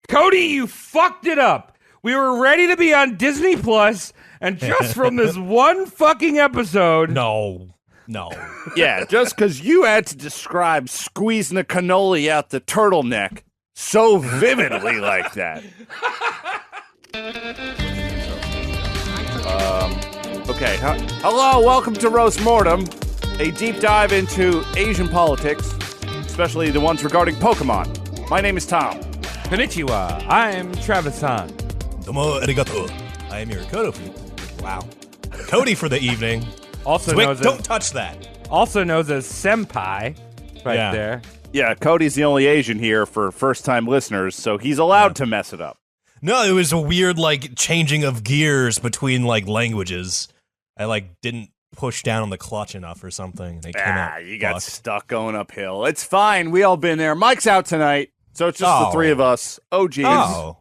Cody, you fucked it up. We were ready to be on Disney Plus, and just from this one fucking episode... No. Yeah, just because you had to describe squeezing a cannoli out the turtleneck so vividly like that. Okay. Hello, welcome to Roast Mortem, a deep dive into Asian politics, especially the ones regarding Pokemon. My name is Tom. Konnichiwa, I'm Travis-san. Domo arigato. I am your Cody. Wow. Cody for the evening. Also Wait, knows don't touch that. Also knows as Senpai, right there. Yeah, Cody's the only Asian here for first-time listeners, so he's allowed to mess it up. No, it was a weird, changing of gears between, languages. I, didn't push down on the clutch enough or something. And it came out you got stuck going uphill. It's fine. We all been there. Mike's out tonight, so it's just the three of us. Oh, geez. Oh.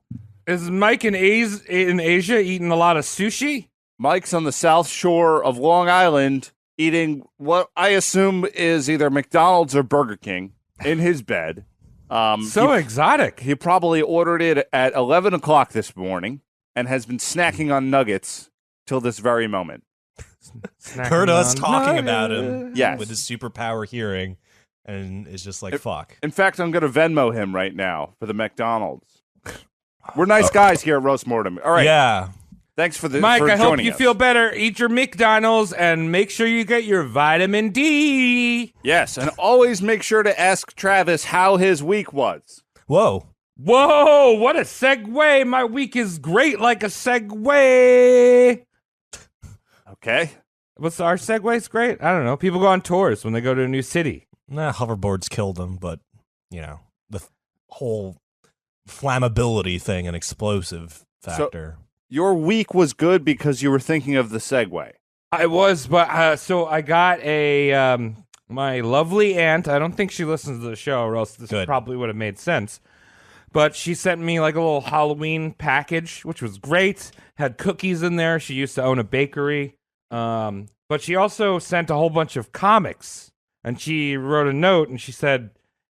Is Mike in Asia eating a lot of sushi? Mike's on the south shore of Long Island eating what I assume is either McDonald's or Burger King in his bed. Exotic. He probably ordered it at 11 o'clock this morning and has been snacking on nuggets till this very moment. Heard us talking about him yes. with his superpower hearing and is just fuck. In fact, I'm going to Venmo him right now for the McDonald's. We're nice guys here at Roast Mortem. All right. Yeah. Thanks for Mike, I hope you us. feel better. Eat your McDonald's and make sure you get your vitamin D. Yes, and always make sure to ask Travis how his week was. Whoa, what a segue. My week is great like a segue. Okay. What's our segue's great? I don't know. People go on tours when they go to a new city. Nah, hoverboards killed them, but, the whole flammability thing and explosive factor. Your week was good because you were thinking of the segue. I was, but so I got my lovely aunt. I don't think she listens to the show, or else this probably would have made sense. But she sent me a little Halloween package, which was great. Had cookies in there. She used to own a bakery. But she also sent a whole bunch of comics. And she wrote a note and she said,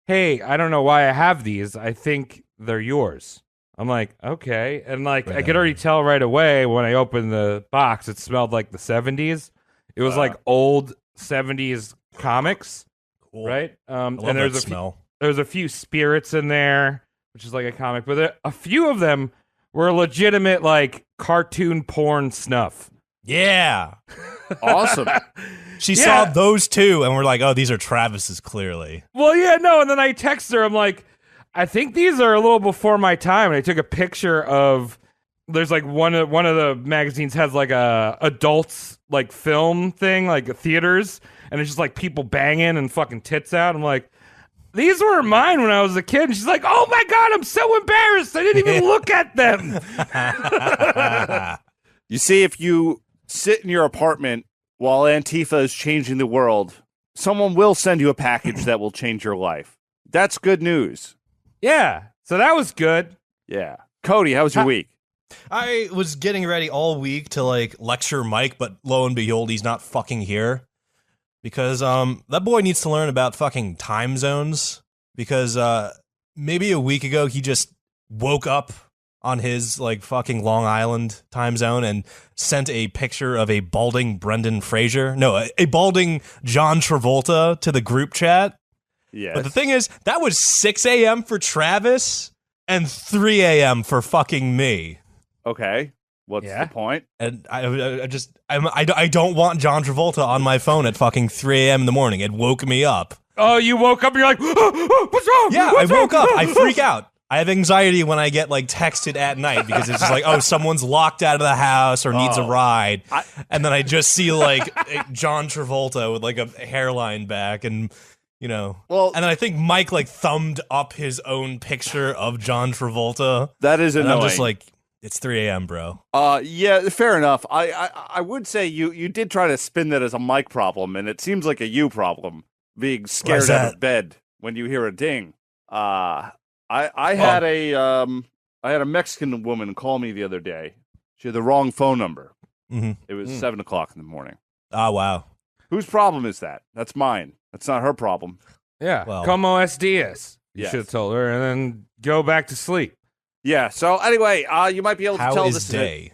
"Hey, I don't know why I have these. I think they're yours." I'm like, okay. And I could already tell right away when I opened the box, it smelled like the 70s. It was old 70s comics. Cool. Right? And there's there's a few spirits in there, which is like a comic, but a few of them were legitimate cartoon porn snuff. Yeah. Awesome. She saw those two and we're like, oh, these are Travis's clearly. Well, yeah, no. And then I text her. I'm like, I think these are a little before my time. And I took a picture of, there's one of the magazines has a adults film thing, theaters. And it's just people banging and fucking tits out. I'm like, these were mine when I was a kid. And she's like, oh my God, I'm so embarrassed. I didn't even look at them. You see, if you sit in your apartment while Antifa is changing the world, someone will send you a package that will change your life. That's good news. Yeah. So that was good. Yeah. Cody, how was your week? I was getting ready all week to lecture Mike, but lo and behold, he's not fucking here. Because that boy needs to learn about fucking time zones. Because maybe a week ago he just woke up on his fucking Long Island time zone and sent a picture of a balding Brendan Fraser. No, a balding John Travolta to the group chat. Yes. But the thing is, that was 6 a.m. for Travis and 3 a.m. for fucking me. Okay. What's the point? And I don't want John Travolta on my phone at fucking 3 a.m. in the morning. It woke me up. Oh, you woke up and you're like, what's wrong? Yeah, I woke up. I freak out. I have anxiety when I get texted at night because it's just someone's locked out of the house or needs a ride. And then I just see John Travolta with a hairline back and... and then I think Mike thumbed up his own picture of John Travolta. That is annoying. And I'm just it's 3 a.m., bro. Yeah, fair enough. I would say you did try to spin that as a Mike problem, and it seems like a you problem, being scared out of bed when you hear a ding. I had a Mexican woman call me the other day. She had the wrong phone number. Mm-hmm. It was 7 o'clock in the morning. Oh, wow. Whose problem is that? That's mine. That's not her problem. Yeah. Well, Como es dias. You Yes. should have told her, and then go back to sleep. Yeah. So anyway, you might be able to How tell is this day?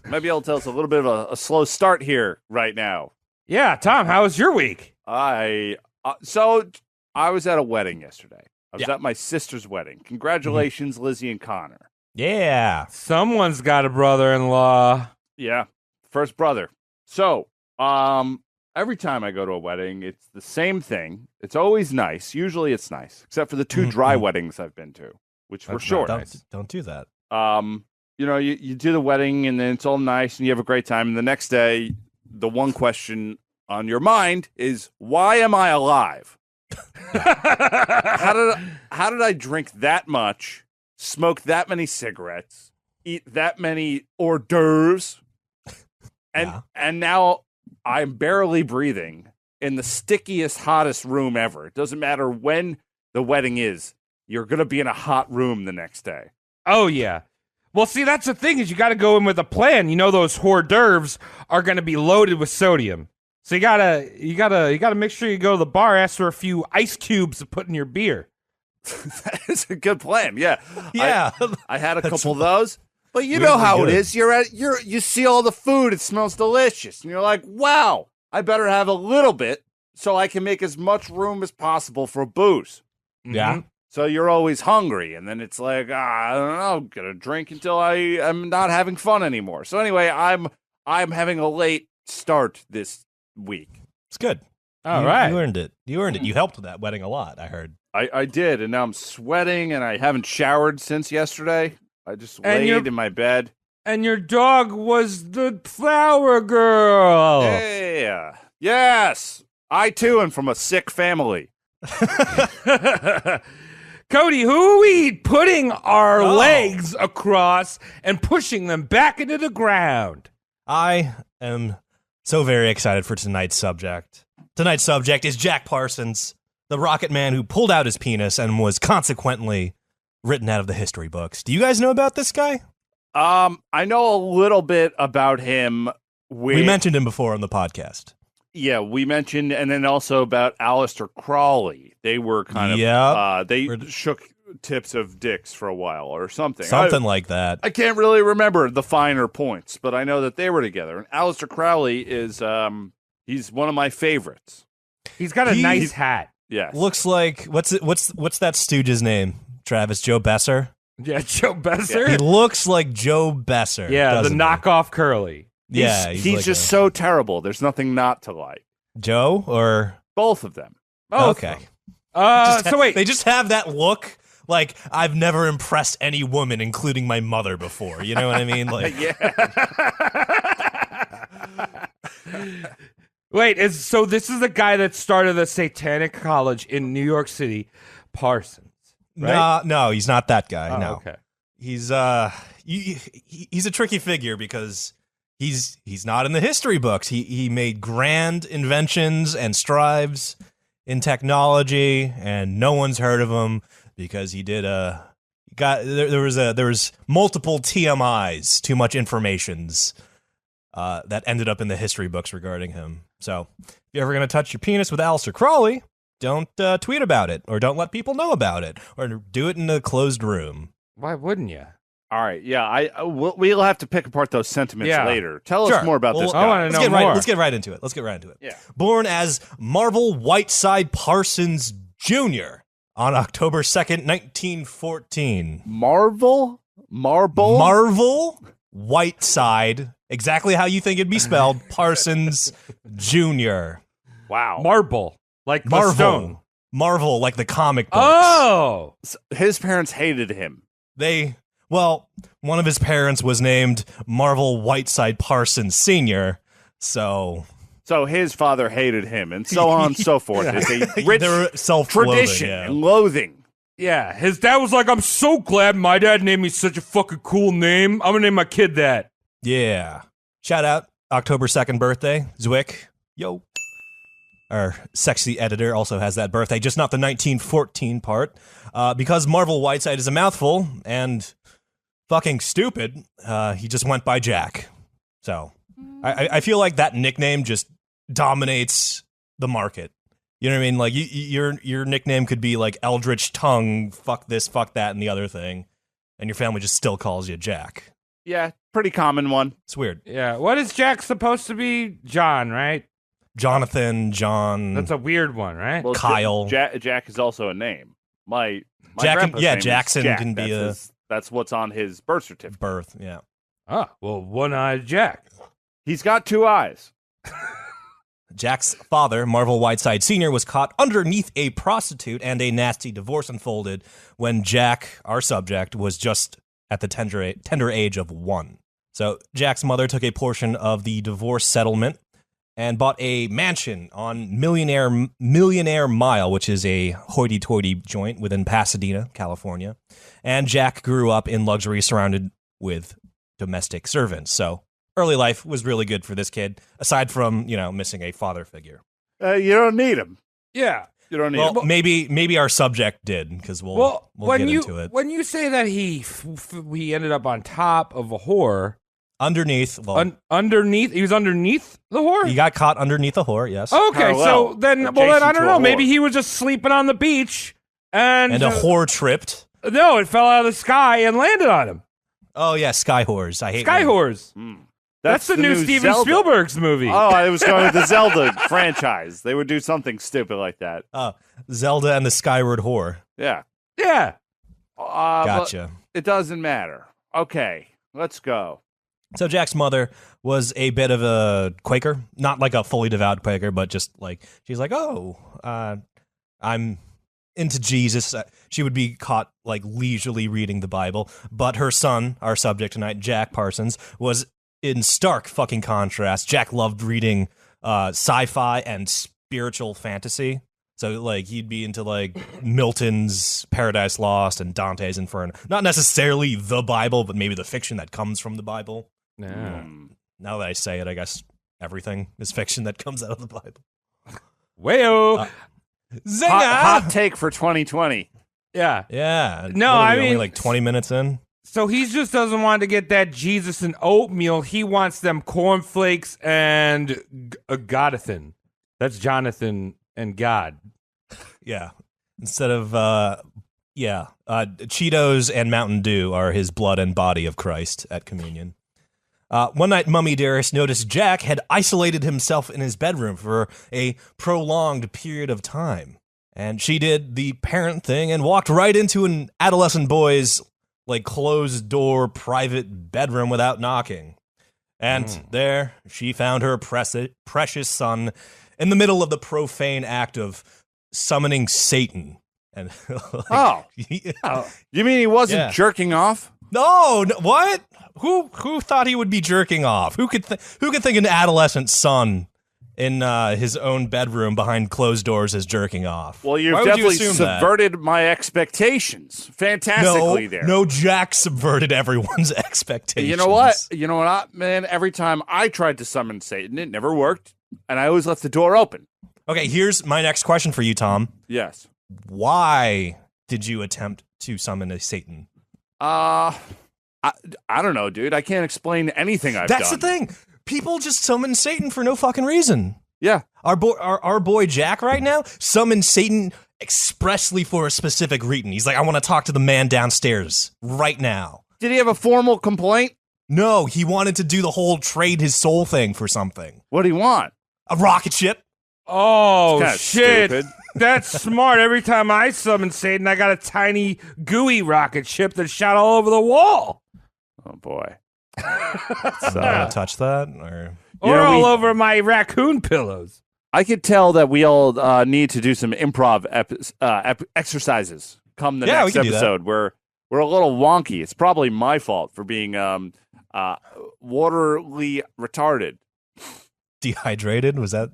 might be able to tell us a little bit of a slow start here right now. Yeah, Tom, how was your week? So I was at a wedding yesterday. I was Yeah. at my sister's wedding. Congratulations, Lizzie and Connor. Yeah. Someone's got a brother-in-law. Yeah, first brother. So, every time I go to a wedding, it's the same thing. It's always nice. Usually, it's nice, except for the two dry weddings I've been to, which were short. Don't do that. You do the wedding, and then it's all nice, and you have a great time. And the next day, the one question on your mind is, why am I alive? How did I drink that much, smoke that many cigarettes, eat that many hors d'oeuvres, and now I'm barely breathing in the stickiest, hottest room ever. It doesn't matter when the wedding is. You're going to be in a hot room the next day. Oh, yeah. Well, see, that's the thing is you got to go in with a plan. You know those hors d'oeuvres are going to be loaded with sodium. So you gotta make sure you go to the bar, ask for a few ice cubes to put in your beer. That is a good plan. Yeah. Yeah. I had a couple of those. But you know how it is. You see all the food, it smells delicious. And you're like, wow, I better have a little bit so I can make as much room as possible for booze. Yeah. So you're always hungry, and then it's like, I don't know, I'm gonna drink until I am not having fun anymore. So anyway, I'm having a late start this week. It's good. All right. You earned it. You helped with that wedding a lot, I heard. I did, and now I'm sweating, and I haven't showered since yesterday. I just laid in my bed. And your dog was the flower girl. Yeah. Yes. I too am from a sick family. Cody, who are we putting our legs across and pushing them back into the ground? I am so very excited for tonight's subject. Tonight's subject is Jack Parsons, the rocket man who pulled out his penis and was consequently written out of the history books. Do you guys know about this guy? I know a little bit about him. We mentioned him before on the podcast. Yeah, we mentioned, and then also about Aleister Crowley. They were kind of, they shook tips of dicks for a while or something. Something like that. I can't really remember the finer points, but I know that they were together. And Aleister Crowley is, he's one of my favorites. He's got a nice hat. Yes. Looks like, what's that stooge's name, Travis? Joe Besser? Yeah, Joe Besser. He looks like Joe Besser. Yeah, the knockoff Curly. He's just so terrible. There's nothing not to like. Joe or both of them. Okay. So wait, they just have that look like I've never impressed any woman, including my mother, before. You know what I mean? Like, wait, so this is the guy that started the Satanic college in New York City, Parsons. Right? No, he's not that guy. Oh, no, okay. He's he's a tricky figure because he's not in the history books. He made grand inventions and strives in technology, and no one's heard of him because he did there was multiple TMIs, too much informations, that ended up in the history books regarding him. So if you're ever going to touch your penis with Aleister Crowley, don't tweet about it, or don't let people know about it, or do it in a closed room. Why wouldn't you? All right, yeah, we'll have to pick apart those sentiments later. Tell us more about this guy. I want to know more. Let's get right into it. Yeah. Born as Marvel Whiteside Parsons Jr. on October 2nd, 1914. Marvel Whiteside, exactly how you think it'd be spelled, Parsons Jr. Wow. Marble. Like the stone. Marvel, like the comic books. Oh! So his parents hated him. One of his parents was named Marvel Whiteside Parsons Sr., so his father hated him, and so on and so forth. It's a rich tradition and loathing. Yeah, his dad was like, I'm so glad my dad named me such a fucking cool name. I'm gonna name my kid that. Yeah. Shout out, October 2nd birthday, Zwick. Yo. Our sexy editor also has that birthday, just not the 1914 part. Because Marvel Whiteside is a mouthful and fucking stupid, he just went by Jack. So I feel like that nickname just dominates the market. You know what I mean? Like your nickname could be like Eldritch Tongue, fuck this, fuck that, and the other thing. and your family just still calls you Jack. Yeah, pretty common one. It's weird. Yeah. What is Jack supposed to be? John, right? Jonathan, John. That's a weird one, right? Well, Kyle. Jack is also a name. My Jack, grandpa's name is Jackson Jack. can be That's what's on his birth certificate. birth. Yeah. Ah, well, one-eyed Jack. He's got 2 eyes. Jack's father, Marvel Whiteside Sr., was caught underneath a prostitute, and a nasty divorce unfolded when Jack, our subject, was just at the tender age of 1. So Jack's mother took a portion of the divorce settlement and bought a mansion on Millionaire Mile, which is a hoity-toity joint within Pasadena, California. And Jack grew up in luxury surrounded with domestic servants. So early life was really good for this kid, aside from, missing a father figure. You don't need him. Yeah. You don't need Well, him. maybe our subject did, because we'll get into it. When you say that he ended up on top of a whore, Underneath, underneath, he was underneath the whore. he got caught underneath a whore, yes. Okay, Parallel. so then, Adjacent then I don't to a know. whore. Maybe he was just sleeping on the beach, and And a whore tripped. No, it fell out of the sky and landed on him. Oh, yeah, sky whores. I hate Sky them. whores. That's the new Steven Zelda. Spielberg's movie. Oh, I was going with the Zelda franchise. They would do something stupid like that. Zelda and the Skyward Whore. Yeah. Yeah. Gotcha. But it doesn't matter. Okay, let's go. So Jack's mother was a bit of a Quaker, not like a fully devout Quaker, but just like, she's like, I'm into Jesus. She would be caught like leisurely reading the Bible, but her son, our subject tonight, Jack Parsons, was in stark fucking contrast. Jack loved reading sci-fi and spiritual fantasy. So, like, he'd be into, like, Milton's Paradise Lost and Dante's Inferno. Not necessarily the Bible, but maybe the fiction that comes from the Bible. Yeah. Now that I say it, I guess everything is fiction that comes out of the Bible. Wayo. Zinger! Hot take for 2020. Yeah. Yeah. No, What are I we, mean- only like 20 minutes in? So he just doesn't want to get that Jesus and oatmeal. He wants them cornflakes and Godathan. That's Jonathan and God. Yeah. Instead of, Cheetos and Mountain Dew are his blood and body of Christ at communion. One night, Mummy Dearest noticed Jack had isolated himself in his bedroom for a prolonged period of time. And she did the parent thing and walked right into an adolescent boy's, like, closed-door private bedroom without knocking. And there, she found her precious son in the middle of the profane act of summoning Satan. And You mean he wasn't jerking off? No, what? Who thought he would be jerking off? Who could think an adolescent son in his own bedroom behind closed doors is jerking off? Well, you've Why would definitely you assume that? subverted my expectations fantastically there. No, Jack subverted everyone's expectations. You know what? Man, every time I tried to summon Satan, it never worked, and I always left the door open. Okay, here's my next question for you, Tom. Yes. Why did you attempt to summon a Satan? I don't know, dude. I can't explain anything I've done. That's the thing. People just summon Satan for no fucking reason. Yeah. Our boy Jack right now summoned Satan expressly for a specific reason. He's like, I want to talk to the man downstairs right now. Did he have a formal complaint? No, he wanted to do the whole trade his soul thing for something. What do you want? A rocket ship. Oh, It's kinda shit. stupid. That's smart. Every time I summon Satan, I got a tiny, gooey rocket ship that shot all over the wall. Oh, boy. Want to touch that? Or Or Yeah, all over my raccoon pillows. I could tell that we all need to do some improv exercises come the Yeah, we next can do that. episode. We're a little wonky. It's probably my fault for being waterly retarded. dehydrated? Was that?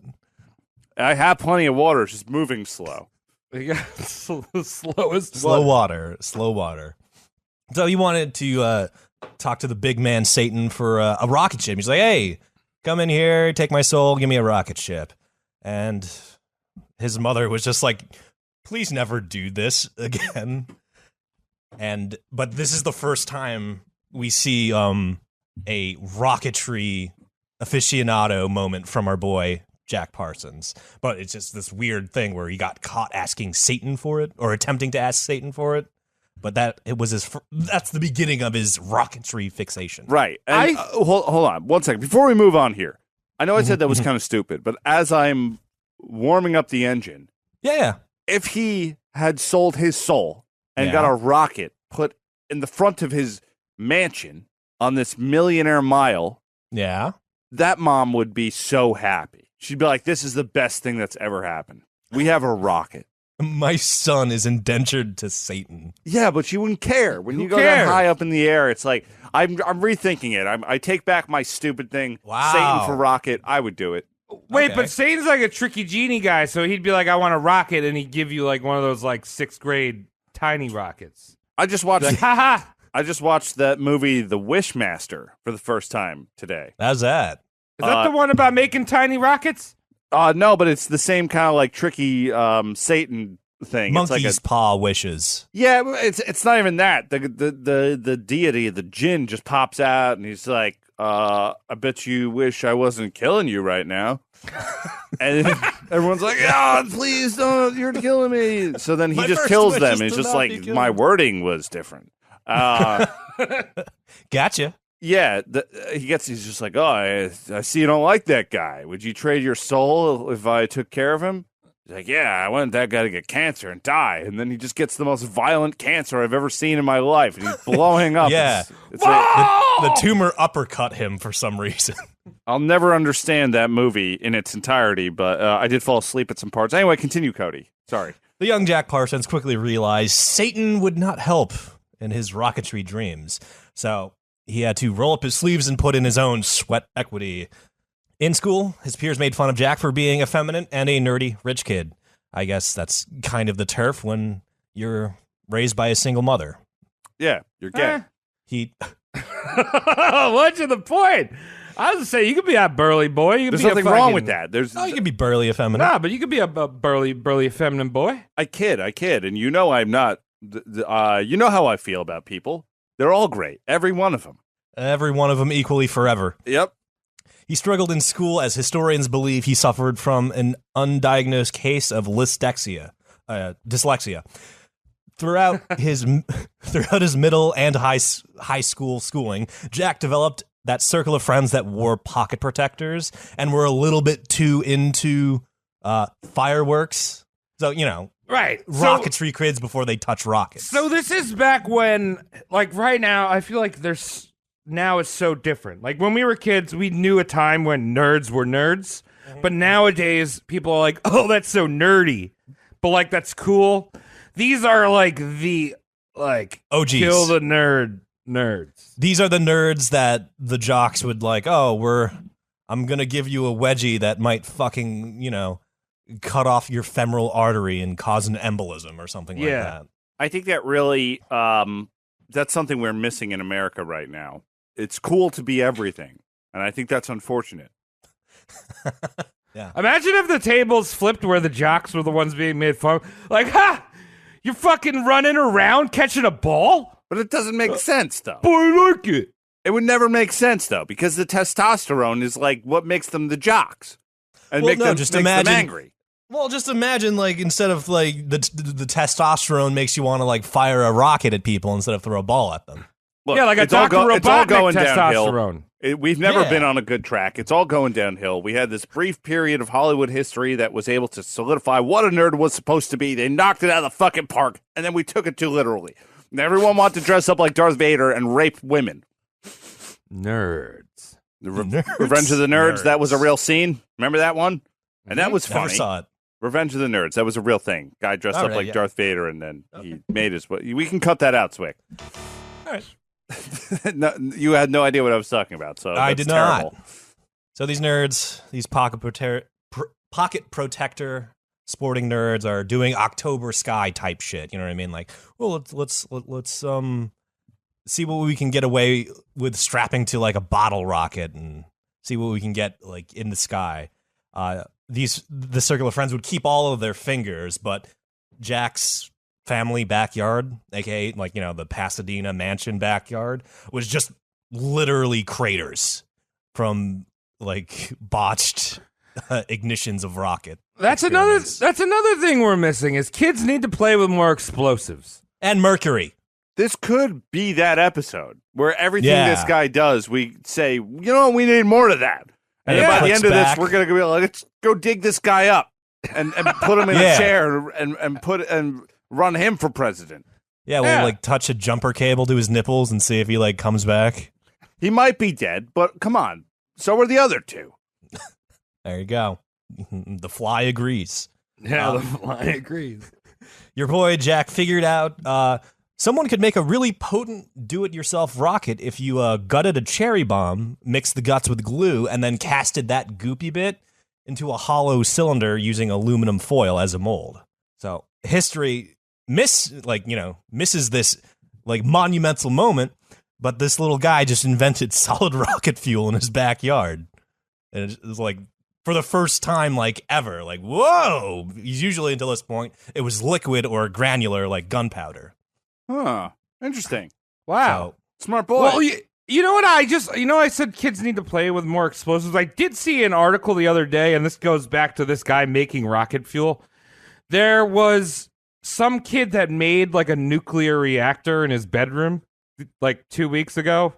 I have plenty of water, it's just moving slow. You got slowest Slow water. So he wanted to talk to the big man Satan for a rocket ship. He's like, hey, come in here, take my soul, give me a rocket ship. And his mother was just like, please never do this again. But this is the first time we see a rocketry aficionado moment from our boy Jack Parsons. But it's just this weird thing where he got caught asking Satan for it, or attempting to ask Satan for it. But that's the beginning of his rocketry fixation. Right. And, hold on 1 second. Before we move on here, I know I said that was kind of stupid, but as I'm warming up the engine, if he had sold his soul and got a rocket put in the front of his mansion on this millionaire mile, that mom would be so happy. She'd be like, this is the best thing that's ever happened. We have a rocket. My son is indentured to Satan. Yeah, but you wouldn't care. When you go that high up in the air, it's like, I'm rethinking it. I take back my stupid thing. Wow. Satan for rocket. I would do it. Wait, but Satan's like a tricky genie guy, so he'd be like, I want a rocket, and he'd give you like one of those like 6th grade tiny rockets. I just watched like, ha. I just watched that movie, The Wishmaster, for the first time today. How's that? Is that the one about making tiny rockets? No, but it's the same kind of like tricky Satan thing. Monkey's it's like paw wishes. Yeah, it's not even that. The deity, the jinn, just pops out and he's like, I bet you wish I wasn't killing you right now. And everyone's like, oh, please don't, you're killing me. So then he just kills them. And he's just like, my wording was different. Gotcha. Yeah, he's just like, oh, I see you don't like that guy. Would you trade your soul if I took care of him? He's like, yeah, I want that guy to get cancer and die. And then he just gets the most violent cancer I've ever seen in my life. And he's blowing up. Yeah. The tumor uppercut him for some reason. I'll never understand that movie in its entirety, but I did fall asleep at some parts. Anyway, continue, Cody. Sorry. The young Jack Parsons quickly realized Satan would not help in his rocketry dreams. So he had to roll up his sleeves and put in his own sweat equity. In school, his peers made fun of Jack for being effeminate and a nerdy rich kid. I guess that's kind of the turf when you're raised by a single mother. Yeah, you're gay. What's the point? I was going to say, you could be a burly boy. There's nothing wrong with that. You could be burly effeminate. Nah, but you could be a burly effeminate boy. I kid. And you know I'm not. You know how I feel about people. They're all great. Every one of them. Every one of them equally forever. Yep. He struggled in school as historians believe he suffered from an undiagnosed case of dyslexia. Throughout his middle and high school schooling, Jack developed that circle of friends that wore pocket protectors and were a little bit too into fireworks. So, right. Rocketry kids before they touch rockets. So this is back when, like right now, I feel like now it's so different. Like when we were kids, we knew a time when nerds were nerds, but nowadays people are like, oh, that's so nerdy, but like that's cool. These are like the OGs. Kill the nerds. These are the nerds that the jocks would like, I'm gonna give you a wedgie that might fucking, cut off your femoral artery and cause an embolism or something like that. I think that really that's something we're missing in America right now. It's cool to be everything, and I think that's unfortunate. Yeah. Imagine if the tables flipped where the jocks were the ones being made fun of. Like, you're fucking running around catching a ball? But it doesn't make sense, though. But I like it. It would never make sense, though, because the testosterone is like what makes them the jocks. And makes them angry. Well, just imagine, like, instead of, like, the testosterone makes you want to, like, fire a rocket at people instead of throw a ball at them. Look, yeah, like a Dr. Robotnik testosterone. We've never been on a good track. It's all going downhill. We had this brief period of Hollywood history that was able to solidify what a nerd was supposed to be. They knocked it out of the fucking park, and then we took it too literally. And everyone wanted to dress up like Darth Vader and rape women. Nerds. Revenge of the Nerds, that was a real scene. Remember that one? And that was funny. Never saw it. Revenge of the Nerds, that was a real thing. Guy dressed up like Darth Vader, and then he made his... We can cut that out, Swick. All right. No, you had no idea what I was talking about, so I did terrible. not. So these nerds, these pocket protector sporting nerds, are doing October Sky type shit. You know what I mean? Like, well, let's see what we can get away with strapping to like a bottle rocket and see what we can get like in the sky. The circle of friends would keep all of their fingers, but Jack's family backyard, aka like, the Pasadena mansion backyard, was just literally craters from like botched ignitions of rocket. That's another thing we're missing is kids need to play with more explosives and mercury. this could be that episode where everything this guy does, we say, you know what, we need more of that. And then by the end of this, we're going to be like, let's go dig this guy up and put him in a chair and run him for president. Yeah, we'll like touch a jumper cable to his nipples and see if he like comes back. He might be dead, but come on. So are the other two. There you go. The Fly agrees. Yeah, the Fly agrees. Your boy Jack figured out someone could make a really potent do-it-yourself rocket if you gutted a cherry bomb, mixed the guts with glue, and then casted that goopy bit into a hollow cylinder using aluminum foil as a mold. So history misses this like monumental moment, but this little guy just invented solid rocket fuel in his backyard. And it was like, for the first time, like, ever. Like, whoa! Usually, until this point, it was liquid or granular, like gunpowder. Huh. Interesting. Wow. So, smart boy. Well, you know what? I said kids need to play with more explosives. I did see an article the other day, and this goes back to this guy making rocket fuel. There was some kid that made, like, a nuclear reactor in his bedroom, like, 2 weeks ago.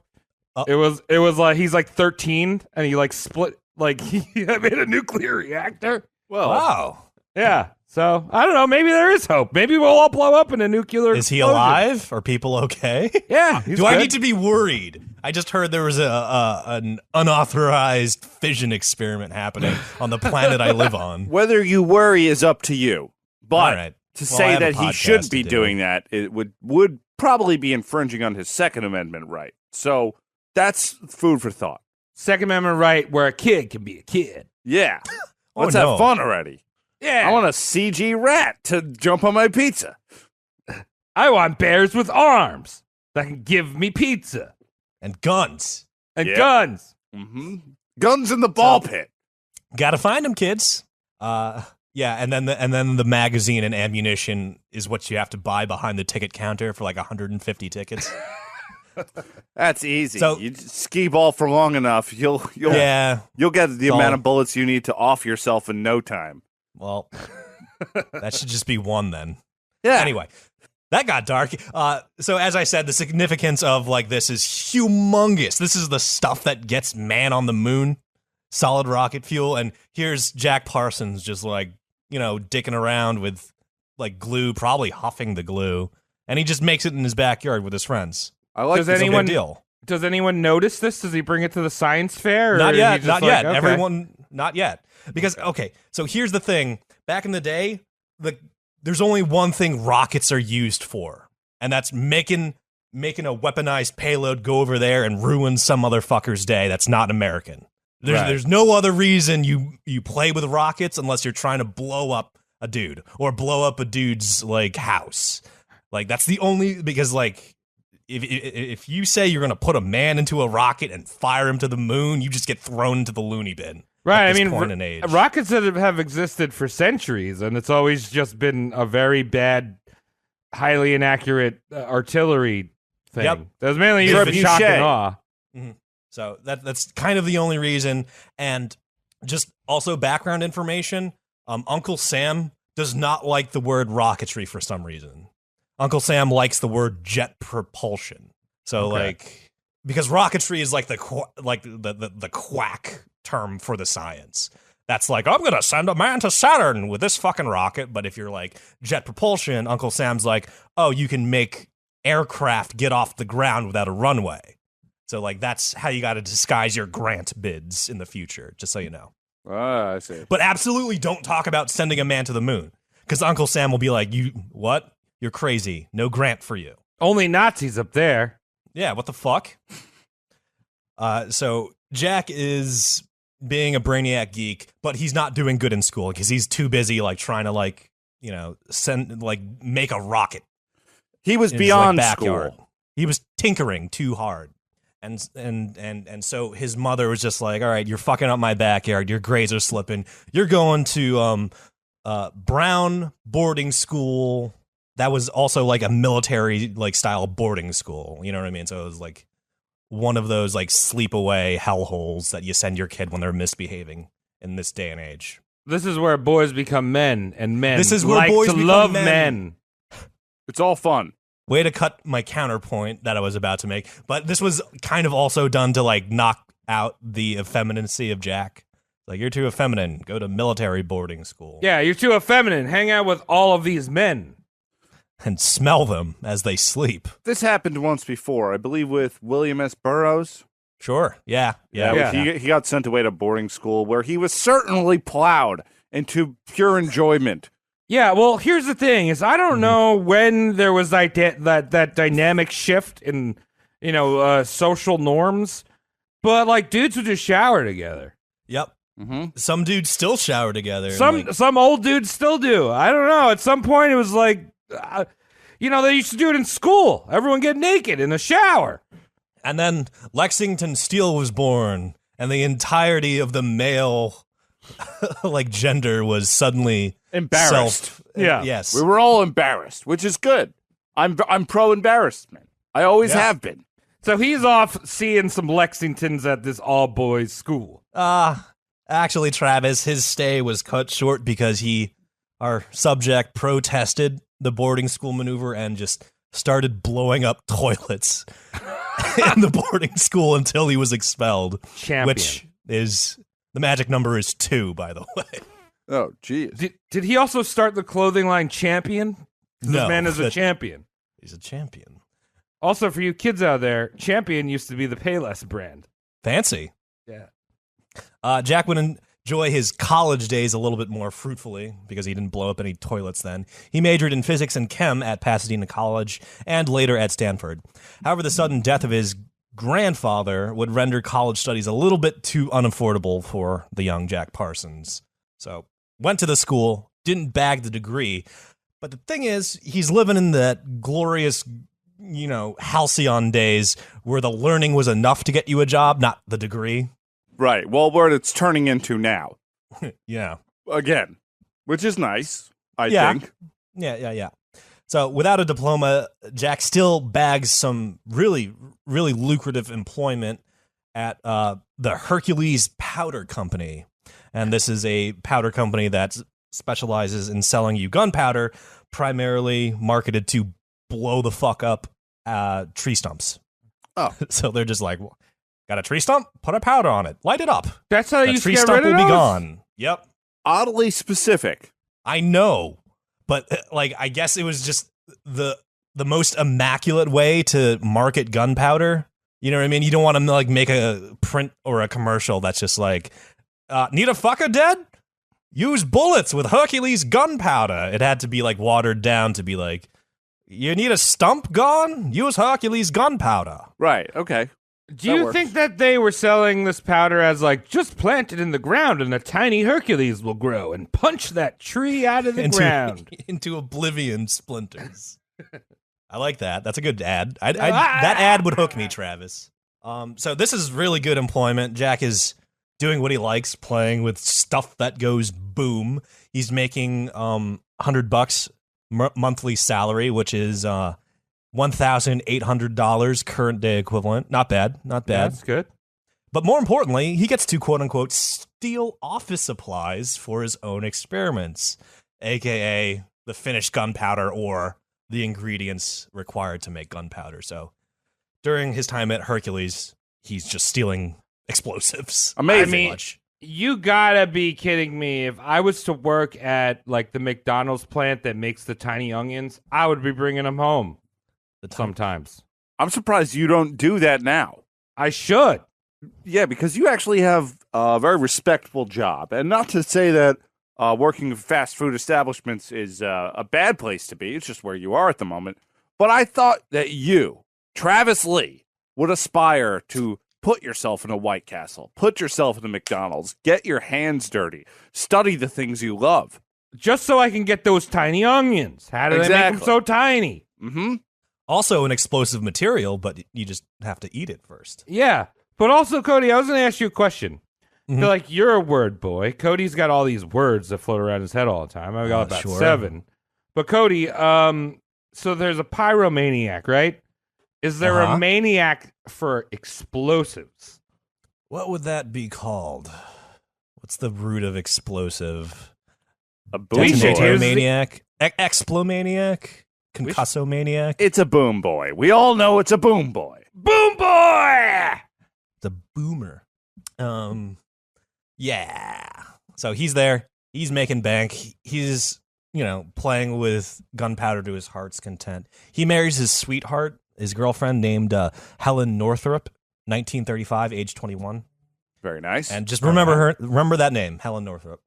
It was like, he's, like, 13, and he, like, split... Like, he made a nuclear reactor. Well, wow. Yeah. So, I don't know. Maybe there is hope. Maybe we'll all blow up in a nuclear Is he explosion. alive? Are people okay? Yeah. Do I need to be worried? I just heard there was an unauthorized fission experiment happening on the planet I live on. Whether you worry is up to you. But right. to say that he shouldn't be doing that, it would probably be infringing on his Second Amendment right. So, that's food for thought. Second Amendment right where a kid can be a kid. Yeah. Let's have fun already. Yeah. I want a CG rat to jump on my pizza. I want bears with arms that can give me pizza. And guns. And guns. Mm-hmm. Guns in the ball pit. Gotta find them, kids. Yeah, and then the magazine and ammunition is what you have to buy behind the ticket counter for like 150 tickets. That's easy. So, you ski ball for long enough, you'll get the amount of bullets you need to off yourself in no time. Well, that should just be one then. Yeah. Anyway, that got dark. So as I said, the significance of like this is humongous. This is the stuff that gets man on the moon, solid rocket fuel, and here's Jack Parsons just like, dicking around with like glue, probably huffing the glue, and he just makes it in his backyard with his friends. I like this. Big deal. Does anyone notice this? Does he bring it to the science fair? Or not yet. not yet. Okay. Everyone, not yet. Because, okay, so here's the thing. Back in the day, there's only one thing rockets are used for, and that's making a weaponized payload go over there and ruin some motherfucker's day that's not American. There's no other reason you play with rockets unless you're trying to blow up a dude or blow up a dude's, like, house. Like, that's the only... Because, like... If you say you're going to put a man into a rocket and fire him to the moon, you just get thrown into the loony bin. Right. At this point in age. Rockets that have existed for centuries, and it's always just been a very bad, highly inaccurate artillery thing. Yep. That was mainly used for shock and awe. Mm-hmm. So that's kind of the only reason. And just also background information, Uncle Sam does not like the word rocketry for some reason. Uncle Sam likes the word jet propulsion. So like, because rocketry is like the quack term for the science. That's like, I'm going to send a man to Saturn with this fucking rocket. But if you're like jet propulsion, Uncle Sam's like, oh, you can make aircraft get off the ground without a runway. So like, that's how you got to disguise your grant bids in the future, just so you know. I see. But absolutely don't talk about sending a man to the moon, because Uncle Sam will be like, you, what? You're crazy. No grant for you. Only Nazis up there. Yeah, what the fuck? So Jack is being a brainiac geek, but he's not doing good in school because he's too busy like trying to like, make a rocket. He was beyond school. He was tinkering too hard. And so his mother was just like, all right, you're fucking up my backyard. Your grades are slipping. You're going to Brown boarding school. That was also like a military like style boarding school. You know what I mean? So it was like one of those like sleepaway hellholes that you send your kid when they're misbehaving in this day and age. This is where boys become men, and men this is where like boys to become love men. It's all fun. way to cut my counterpoint that I was about to make. But this was kind of also done to like knock out the effeminacy of Jack. Like, you're too effeminate. Go to military boarding school. Yeah, you're too effeminate. Hang out with all of these men. And smell them as they sleep. This happened once before, I believe, with William S. Burroughs. Sure. Yeah. He got sent away to boarding school where he was certainly plowed into pure enjoyment. Yeah, well, here's the thing: is I don't know when there was that dynamic shift in social norms, but like dudes would just shower together. Yep. Mm-hmm. Some dudes still shower together. Some old dudes still do. I don't know. At some point, it was like, they used to do it in school. Everyone get naked in the shower. And then Lexington Steele was born, and the entirety of the male, gender was suddenly embarrassed. Yes, we were all embarrassed, which is good. I'm pro embarrassment. I always have been. So he's off seeing some Lexingtons at this all boys school. Actually, Travis, his stay was cut short because our subject, protested the boarding school maneuver and just started blowing up toilets in the boarding school until he was expelled. Champion. Which is, the magic number is 2, by the way. Oh, geez. Did he also start the clothing line Champion? No. This man is a champion. He's a champion. Also, for you kids out there, Champion used to be the Payless brand. Fancy. Yeah. Jack would enjoy his college days a little bit more fruitfully because he didn't blow up any toilets then. He majored in physics and chem at Pasadena College and later at Stanford. However, the sudden death of his grandfather would render college studies a little bit too unaffordable for the young Jack Parsons. So, went to the school, didn't bag the degree, but the thing is, he's living in that glorious, halcyon days where the learning was enough to get you a job, not the degree. Right. Well, what it's turning into now. Yeah. Again, which is nice, I think. Yeah. So without a diploma, Jack still bags some really, really lucrative employment at the Hercules Powder Company. And this is a powder company that specializes in selling you gunpowder, primarily marketed to blow the fuck up tree stumps. Oh. So they're just like, got a tree stump? Put a powder on it. Light it up. That's how you tree get stump rid of will be those? gone. Yep. Oddly specific. I know, but I guess it was just the most immaculate way to market gunpowder. You know what I mean? You don't want to make a print or a commercial that's just like, need a fucker dead? Use bullets with Hercules gunpowder. It had to be watered down to be like, you need a stump gone? Use Hercules gunpowder. Right. Okay. Do you think that they were selling this powder as just plant it in the ground and a tiny Hercules will grow and punch that tree out of the ground? Into oblivion splinters. I like that. That's a good ad. That ad would hook me, Travis. So this is really good employment. Jack is doing what he likes, playing with stuff that goes boom. He's making $100 monthly salary, which is $1,800 current day equivalent. Not bad. That's good. But more importantly, he gets to quote unquote steal office supplies for his own experiments, aka the finished gunpowder or the ingredients required to make gunpowder. So during his time at Hercules, he's just stealing explosives. Amazing. You gotta be kidding me. If I was to work at the McDonald's plant that makes the tiny onions, I would be bringing them home sometimes. I'm surprised you don't do that now. I should. Yeah, because you actually have a very respectable job. And not to say that working in fast food establishments is a bad place to be. It's just where you are at the moment. But I thought that you, Travis Lee, would aspire to put yourself in a White Castle, put yourself in a McDonald's, get your hands dirty, study the things you love. Just so I can get those tiny onions. How do they make them so tiny? Mm-hmm. Also an explosive material, but you just have to eat it first. Yeah. But also, Cody, I was going to ask you a question. Mm-hmm. I feel you're a word boy. Cody's got all these words that float around his head all the time. I've got about 7. But Cody, so there's a pyromaniac, right? Is there a maniac for explosives? What would that be called? What's the root of explosive? A boom maniac? Explomaniac? Concusso maniac. It's a boom boy. We all know it's a boom boy. Boom boy! The boomer. Yeah. So he's there. He's making bank. He's, playing with gunpowder to his heart's content. He marries his sweetheart, his girlfriend named Helen Northrup, 1935, age 21. Very nice. And just remember that name, Helen Northrup.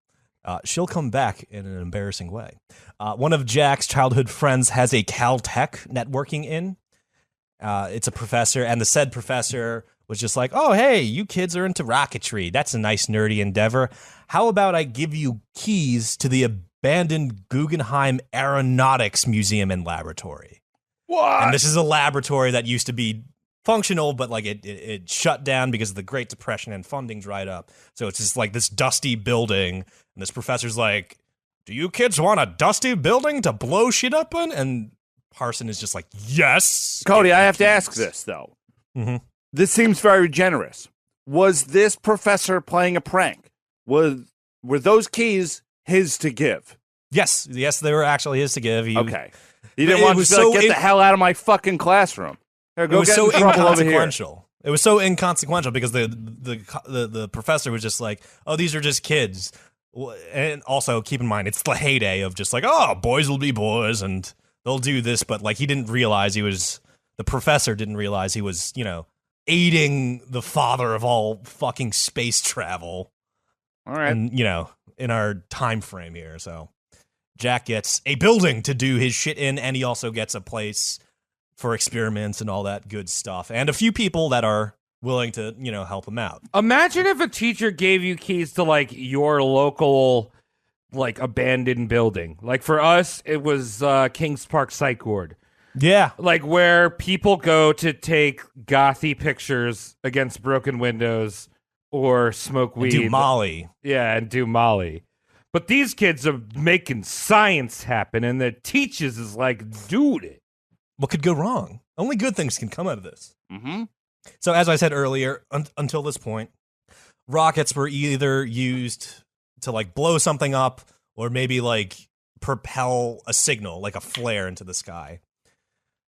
She'll come back in an embarrassing way. One of Jack's childhood friends has a Caltech networking in. It's a professor, and the said professor was just like, oh, hey, you kids are into rocketry. That's a nice nerdy endeavor. How about I give you keys to the abandoned Guggenheim Aeronautics Museum and Laboratory? What? And this is a laboratory that used to be functional, but like it shut down because of the Great Depression and funding dried up. So it's just like this dusty building, and this professor's like, do you kids want a dusty building to blow shit up in? And Parsons is just like, yes. Cody, I have to ask this, though. Mm-hmm. This seems very generous. Was this professor playing a prank? Were those keys his to give? Yes, they were actually his to give. Okay. He didn't want to get the hell out of my fucking classroom. Here, go get in trouble over here. It was so inconsequential because the professor was just like, oh, these are just kids. And also, keep in mind, it's the heyday of just like, oh, boys will be boys and they'll do this. But like, the professor didn't realize he was, aiding the father of all fucking space travel. All right. And, in our time frame here. So Jack gets a building to do his shit in, and he also gets a place for experiments and all that good stuff. And a few people that are willing to, help him out. Imagine if a teacher gave you keys to, like, your local, like, abandoned building. Like, for us, it was Kings Park Psych Ward. Yeah. Like, where people go to take gothy pictures against broken windows or smoke weed. Do Molly. Yeah, and do Molly. But these kids are making science happen, and the teachers is like, dude, it. What could go wrong? Only good things can come out of this. Mm-hmm. So, as I said earlier, until this point, rockets were either used to, like, blow something up or maybe, like, propel a signal, like a flare into the sky.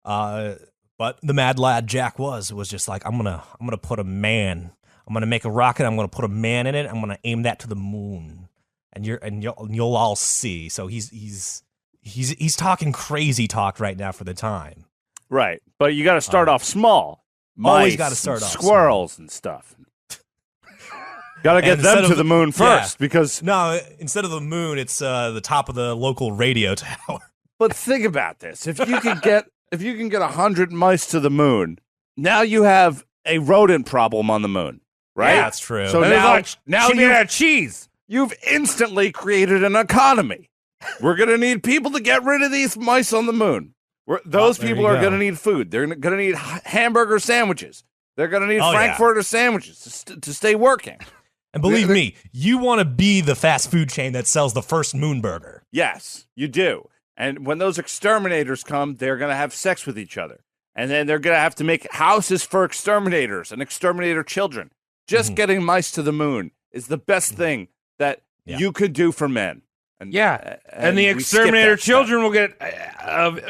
But the mad lad Jack was just like, I'm gonna put a man. I'm gonna make a rocket. I'm gonna put a man in it. I'm gonna aim that to the moon, and you'll all see. So he's talking crazy talk right now for the time. Right, but you got to start off small. Always got to start off squirrels small. And stuff. Got to get them to the moon first, because no, instead of the moon, it's the top of the local radio tower. But think about this: if you can get 100 mice to the moon, now you have a rodent problem on the moon, right? Yeah, that's true. So now you have cheese. You've instantly created an economy. We're gonna need people to get rid of these mice on the moon. Those people are going to need food. They're going to need hamburger sandwiches. They're going to need Frankfurter sandwiches to stay working. And believe me, you want to be the fast food chain that sells the first moon burger. Yes, you do. And when those exterminators come, they're going to have sex with each other. And then they're going to have to make houses for exterminators and exterminator children. Just getting mice to the moon is the best thing that you could do for men. And, and the exterminator children will get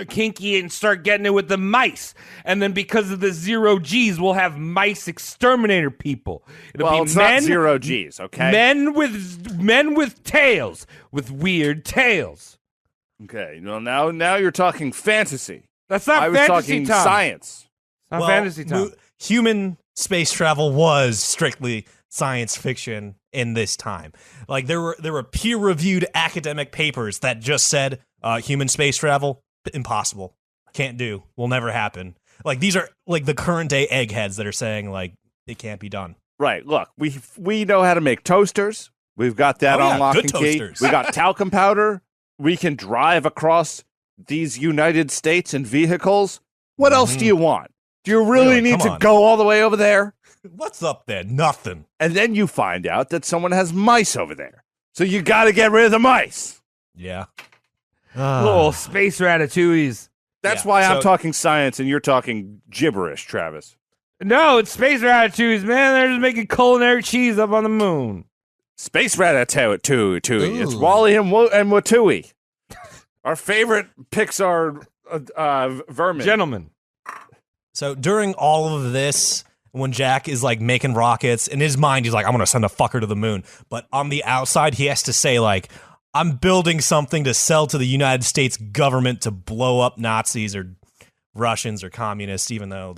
kinky and start getting it with the mice. And then because of the 0 G's, we'll have mice exterminator people. It's not 0 G's, okay? Men with tails, with weird tails. Okay, well, now you're talking fantasy. That's not fantasy, I was talking Tom. Science. Not fantasy, Tom. Human space travel was strictly science fiction in this time. Like there were peer-reviewed academic papers that just said human space travel impossible, can't do, will never happen. Like these are like the current day eggheads that are saying like it can't be done. Right. Look, we know how to make toasters. We've got that on lock and key. We got talcum powder. We can drive across these United States in vehicles. What else do you want? Do you really need to go all the way over there? What's up there? Nothing. And then you find out that someone has mice over there. So you got to get rid of the mice. Yeah. Little space ratatouilles. That's why I'm talking science and you're talking gibberish, Travis. No, it's space ratatouilles, man. They're just making culinary cheese up on the moon. Space ratatouille. It's Wally and Watooey. Our favorite Pixar vermin. Gentlemen. So during all of this, when Jack is like making rockets, in his mind, he's like, I'm going to send a fucker to the moon. But on the outside, he has to say like, I'm building something to sell to the United States government to blow up Nazis or Russians or communists, even though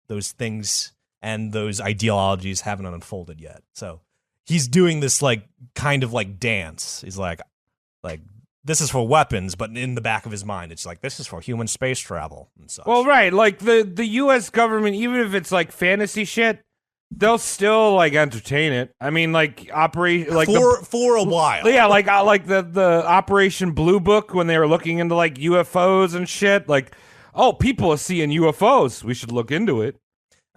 those things and those ideologies haven't unfolded yet. So he's doing this like kind of like dance. He's like this is for weapons, but in the back of his mind, it's like this is for human space travel and such. Well, right, like the U.S. government, even if it's like fantasy shit, they'll still like entertain it. I mean, like operate like for a while. Yeah, like the Operation Blue Book when they were looking into like UFOs and shit. Like, oh, people are seeing UFOs. We should look into it.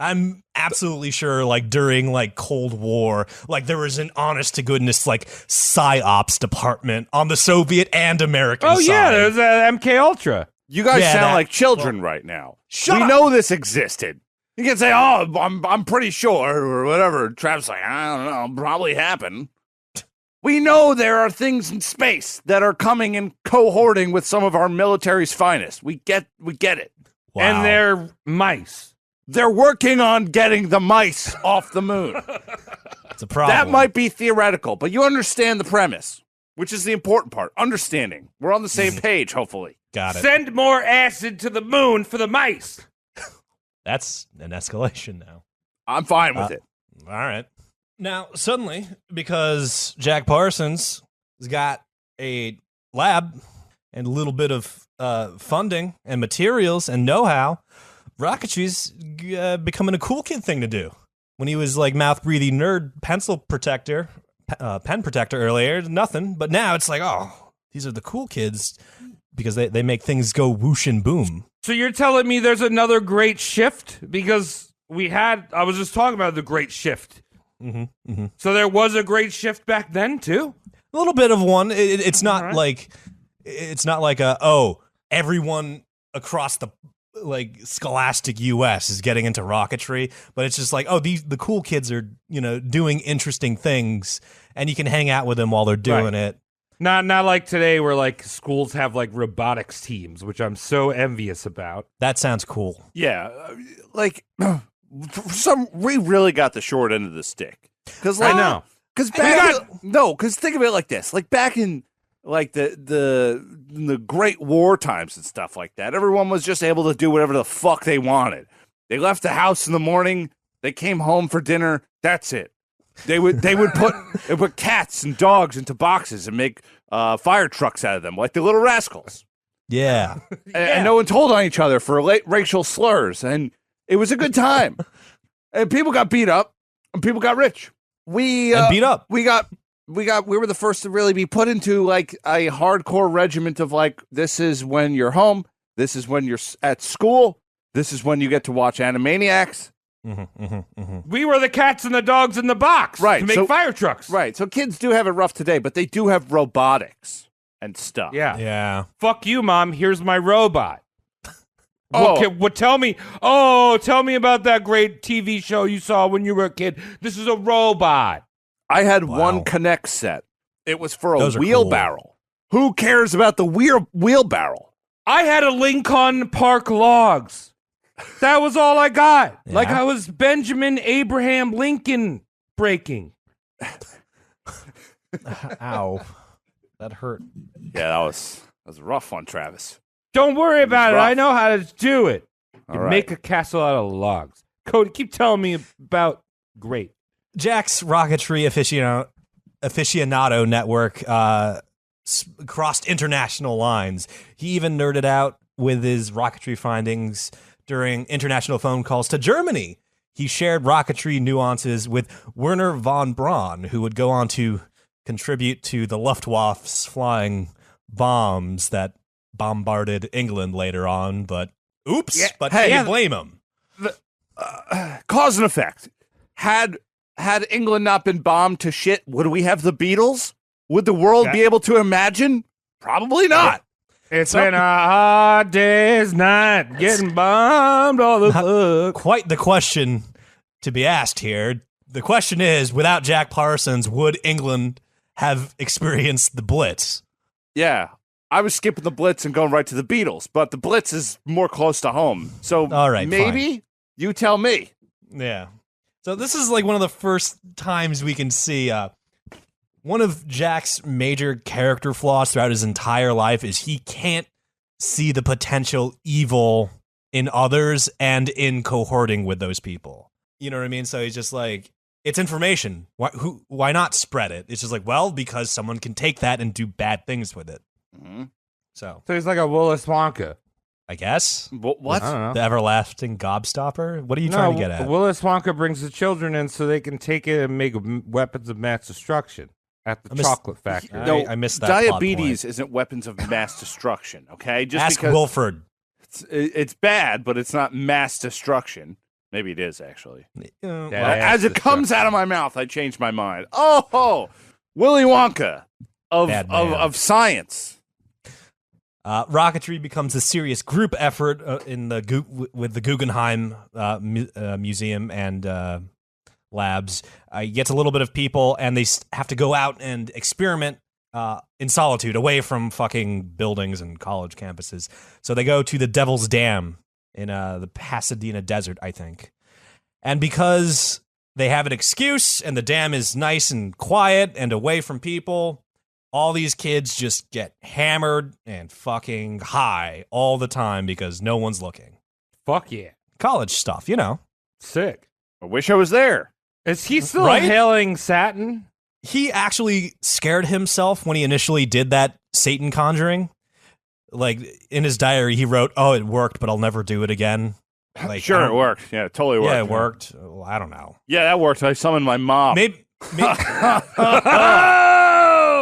I'm absolutely sure, like, during, like, Cold War, like, there was an honest-to-goodness, like, PsyOps department on the Soviet and American side. Oh, yeah, there's MK Ultra. You guys sound like children right now. Shut we up. know this existed. You can say, oh, I'm pretty sure, or whatever. Travis like, I don't know, probably happened. We know there are things in space that are coming and cohorting with some of our military's finest. We get it. Wow. And they're mice. They're working on getting the mice off the moon. It's a problem. That might be theoretical, but you understand the premise, which is the important part. Understanding. We're on the same page, hopefully. Got it. Send more acid to the moon for the mice. That's an escalation now. I'm fine with it. All right. Now, suddenly, because Jack Parsons has got a lab and a little bit of funding and materials and know-how, rocketry's becoming a cool kid thing to do. When he was like mouth-breathing nerd pen protector earlier, nothing. But now it's like, oh, these are the cool kids because they make things go whoosh and boom. So you're telling me there's another great shift? Because I was just talking about the great shift. Mm-hmm, mm-hmm. So there was a great shift back then, too? A little bit of one. It's not right. like everyone across the like scholastic US is getting into rocketry, but it's just like, oh, the cool kids are, doing interesting things and you can hang out with them while they're doing it. Not like today where like schools have like robotics teams, which I'm so envious about. That sounds cool. Yeah, like we really got the short end of the stick. Because I know. Because think of it like this. Like back in like the Great War times and stuff like that, everyone was just able to do whatever the fuck they wanted. They left the house in the morning. They came home for dinner. That's it. They would put cats and dogs into boxes and make fire trucks out of them, like the Little Rascals. Yeah. And no one told on each other for racial slurs, and it was a good time. And people got beat up, and people got rich. We beat up. We were the first to really be put into like a hardcore regiment of like, this is when you're home, this is when you're at school, this is when you get to watch Animaniacs. Mm-hmm, mm-hmm, mm-hmm. We were the cats and the dogs in the box to make fire trucks. Right. So kids do have it rough today, but they do have robotics and stuff. Yeah. Yeah. Fuck you, Mom. Here's my robot. Oh. Tell me about that great TV show you saw when you were a kid. This is a robot. I had one Connect set. It was for a wheelbarrow. Cool. Who cares about the wheelbarrow? I had a Lincoln Park Logs. That was all I got. Yeah. Like I was Benjamin Abraham Lincoln breaking. Ow. That hurt. Yeah, that was a rough one, Travis. Don't worry about it. rough. I know how to do it. All right. Make a castle out of logs. Cody, keep telling me about great. Jack's rocketry aficionado network crossed international lines. He even nerded out with his rocketry findings during international phone calls to Germany. He shared rocketry nuances with Werner von Braun, who would go on to contribute to the Luftwaffe's flying bombs that bombarded England later on. But oops, but can you blame him? Cause and effect. Had England not been bombed to shit, would we have the Beatles? Would the world be able to imagine? Probably not. It's been a hard day's night, getting bombed all the fuck. Quite the question to be asked here. The question is, without Jack Parsons, would England have experienced the Blitz? Yeah. I was skipping the Blitz and going right to the Beatles, but the Blitz is more close to home. So all right, maybe fine. You tell me. Yeah. So this is like one of the first times we can see one of Jack's major character flaws throughout his entire life is he can't see the potential evil in others and in cohorting with those people. You know what I mean? So he's just like, it's information. Why not spread it? It's just like, well, because someone can take that and do bad things with it. Mm-hmm. So he's like a Willis Wonka. I guess. What? I don't know. The everlasting gobstopper? What are you trying to get at? Willis Wonka brings the children in so they can take it and make weapons of mass destruction at the chocolate factory. No, I missed that. Diabetes isn't weapons of mass destruction, okay? Just Ask because Wilford. It's bad, but it's not mass destruction. Maybe it is, actually. Well, as it comes out of my mouth, I change my mind. Oh, Willy Wonka of science. Rocketry becomes a serious group effort with the Guggenheim Museum and labs. He gets a little bit of people, and they have to go out and experiment in solitude, away from fucking buildings and college campuses. So they go to the Devil's Dam in the Pasadena desert, I think. And because they have an excuse, and the dam is nice and quiet and away from people, all these kids just get hammered and fucking high all the time because no one's looking. Fuck yeah. College stuff, you know. Sick. I wish I was there. Is he still Right? hailing Satan? He actually scared himself when he initially did that Satan conjuring. Like, in his diary, he wrote, "Oh, it worked, but I'll never do it again." Like, Sure, it worked. Yeah, it totally worked. Yeah, it worked. Well, I don't know. Yeah, that worked. I summoned my mom. Maybe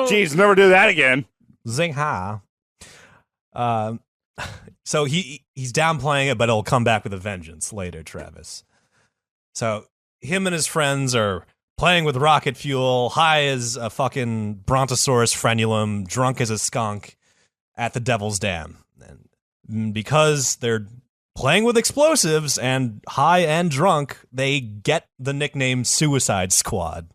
Jeez, never do that again. zing ha. So he's downplaying it, but it'll come back with a vengeance later, Travis. So him and his friends are playing with rocket fuel, high as a fucking Brontosaurus frenulum, drunk as a skunk at the Devil's Dam. And because they're playing with explosives and high and drunk, they get the nickname Suicide Squad.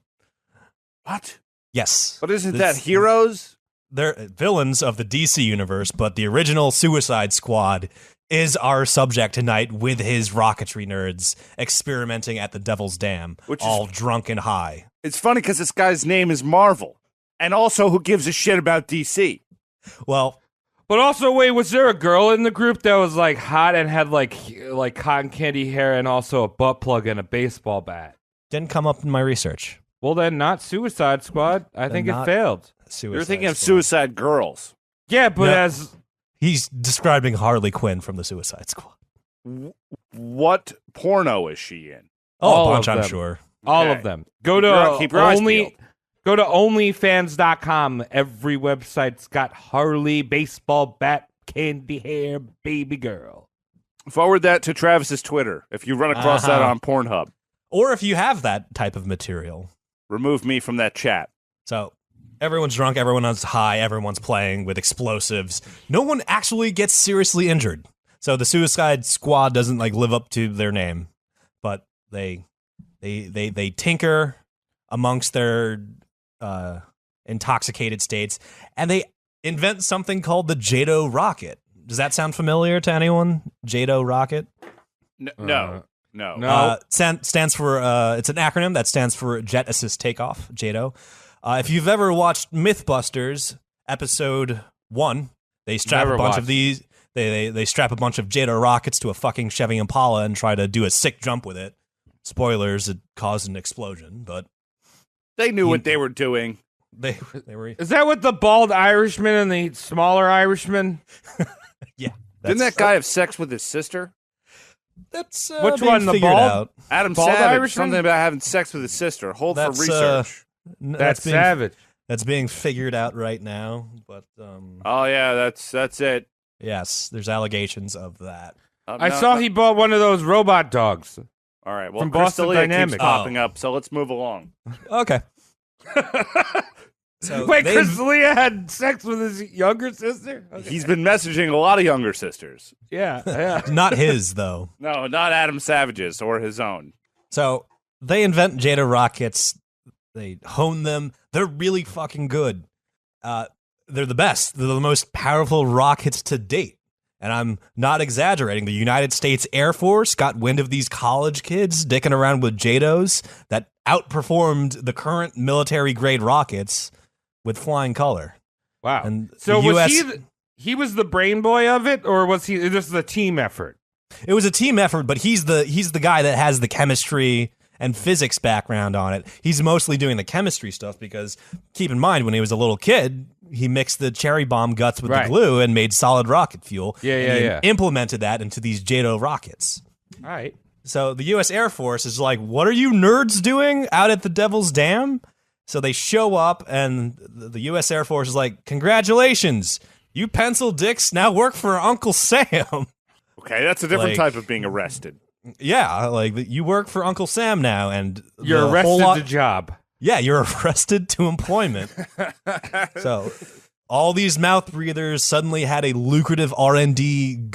What? Yes. But isn't that heroes? They're villains of the DC universe, but the original Suicide Squad is our subject tonight with his rocketry nerds experimenting at the Devil's Dam, all drunk and high. It's funny because this guy's name is Marvel. And also, who gives a shit about DC? Well, but also, wait, was there a girl in the group that was like hot and had like cotton candy hair and also a butt plug and a baseball bat? Didn't come up in my research. Well, then not Suicide Squad. I think it failed. You're thinking of Suicide Girls. Yeah, but as he's describing Harley Quinn from the Suicide Squad. What porno is she in? Oh, a bunch, I'm sure. All of them. Go to onlyfans.com. Every website's got Harley, baseball bat, candy hair, baby girl. Forward that to Travis's Twitter if you run across that on Pornhub. Or if you have that type of material. Remove me from that chat. So everyone's drunk, everyone's high, everyone's playing with explosives. No one actually gets seriously injured. So the Suicide Squad doesn't like live up to their name, but they tinker amongst their intoxicated states, and they invent something called the Jado rocket. Does that sound familiar to anyone? Jado rocket? No. Stands for it's an acronym that stands for Jet Assist Takeoff, JATO. If you've ever watched Mythbusters episode 1, they strap a bunch of these. They strap a bunch of JATO rockets to a fucking Chevy Impala and try to do a sick jump with it. Spoilers: it caused an explosion, but they knew what they were doing. They were. Is that with the bald Irishman and the smaller Irishman? Yeah. Didn't that guy have sex with his sister? That's which one? The bald? Out. Adam bald Savage. Irishman? Something about having sex with his sister. Hold for research. That's Savage. That's being figured out right now. But oh yeah, that's it. Yes, there's allegations of that. I saw he bought one of those robot dogs. All right. Well, from Boston Dynamics keeps popping up, so let's move along. Okay. So wait, Chris D'Elia had sex with his younger sister? Okay. He's been messaging a lot of younger sisters. Yeah. Not his, though. No, not Adam Savage's or his own. So they invent JATO rockets. They hone them. They're really fucking good. they're the best. They're the most powerful rockets to date. And I'm not exaggerating. The United States Air Force got wind of these college kids dicking around with JATOs that outperformed the current military-grade rockets with flying color. Wow. And so the US, was he was the brain boy of it, or was he? This is a team effort. It was a team effort, but he's the guy that has the chemistry and physics background on it. He's mostly doing the chemistry stuff because, keep in mind, when he was a little kid, he mixed the cherry bomb guts with the glue and made solid rocket fuel. Yeah. Implemented that into these JATO rockets. All right. So the U.S. Air Force is like, what are you nerds doing out at the Devil's Dam? So they show up, and the U.S. Air Force is like, congratulations, you pencil dicks now work for Uncle Sam. Okay, that's a different type of being arrested. Yeah, like you work for Uncle Sam now, and you're arrested to job. Yeah, you're arrested to employment. So all these mouth breathers suddenly had a lucrative R&D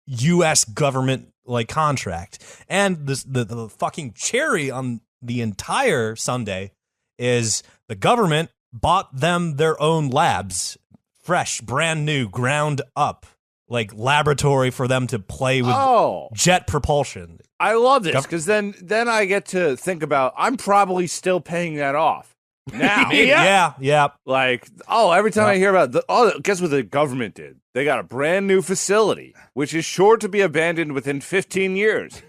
U.S. government contract, and the fucking cherry on the entire sundae is the government bought them their own labs, fresh, brand new, ground up. Laboratory for them to play with jet propulsion. I love this because then I get to think about I'm probably still paying that off now. Yeah. Every time I hear about guess what the government did? They got a brand new facility, which is sure to be abandoned within 15 years.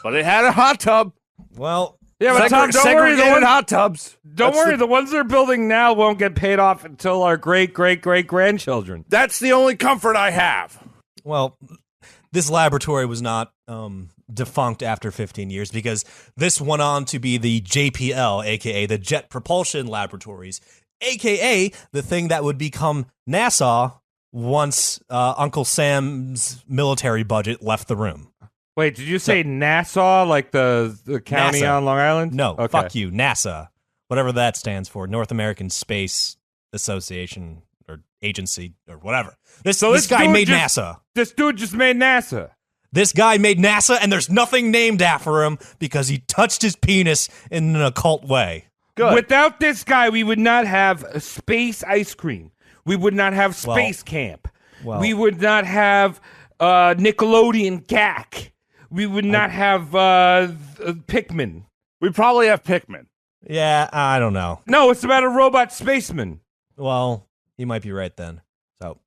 But it had a hot tub. Well, yeah, but Tom, don't worry. Hot tubs. Don't worry. The ones they're building now won't get paid off until our great grandchildren. That's the only comfort I have. Well, this laboratory was not defunct after 15 years because this went on to be the JPL, aka the Jet Propulsion Laboratories, aka the thing that would become NASA once Uncle Sam's military budget left the room. Wait, did you say Nassau, like the county NASA. on Long Island? No, fuck you, NASA. Whatever that stands for, North American Space Association or Agency or whatever. This guy made NASA. This dude just made NASA. This guy made NASA, and there's nothing named after him because he touched his penis in an occult way. Good. Without this guy, we would not have space ice cream. We would not have Space Camp. We would not have Nickelodeon Gak. We would not have Pikmin. We'd probably have Pikmin. Yeah, I don't know. No, it's about a robot spaceman. Well, you might be right then. So,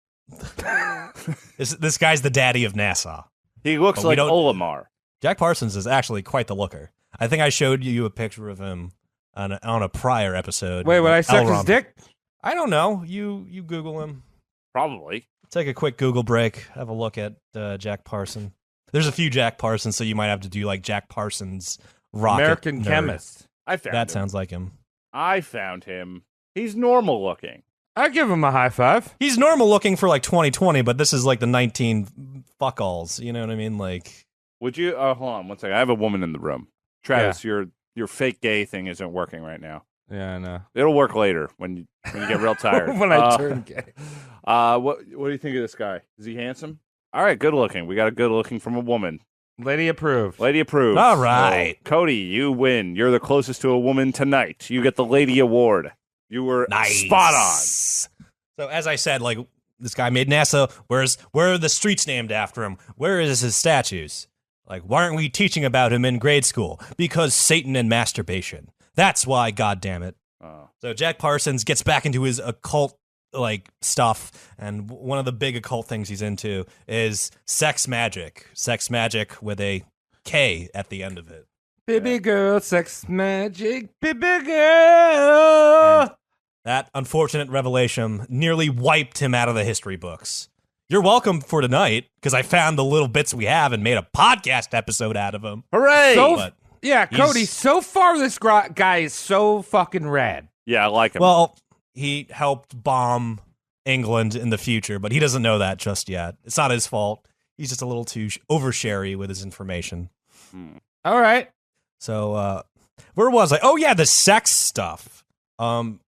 this guy's the daddy of NASA. He looks like Olimar. Jack Parsons is actually quite the looker. I think I showed you a picture of him on a prior episode. Wait, would I suck his dick? I don't know. You Google him. Probably. Take a quick Google break. Have a look at Jack Parsons. There's a few Jack Parsons, so you might have to do Jack Parsons Rocket American Nerd. Chemist. I found him. That sounds like him. I found him. He's normal looking. I give him a high five. He's normal looking for 2020, but this is the 19 fuck-alls. You know what I mean? Would you? Hold on one second. I have a woman in the room. Travis, your fake gay thing isn't working right now. Yeah, I know. It'll work later when you get real tired. When I turn gay. What do you think of this guy? Is he handsome? All right, good looking. We got a good looking from a woman. Lady approved. Lady approved. All right. So, Cody, you win. You're the closest to a woman tonight. You get the Lady Award. You were spot on. So as I said, this guy made NASA. Where are the streets named after him? Where is his statues? Why aren't we teaching about him in grade school? Because Satan and masturbation. That's why, goddammit. Oh. So Jack Parsons gets back into his occult stuff, and one of the big occult things he's into is sex magic. Sex magic with a K at the end of it. Baby girl, sex magic, baby girl. And that unfortunate revelation nearly wiped him out of the history books. You're welcome for tonight, because I found the little bits we have and made a podcast episode out of them. Hooray! Cody, so far this guy is so fucking rad. Yeah, I like him. Well, he helped bomb England in the future, but he doesn't know that just yet. It's not his fault. He's just a little too oversharey with his information. All right. So, where was I? Oh, yeah, the sex stuff. And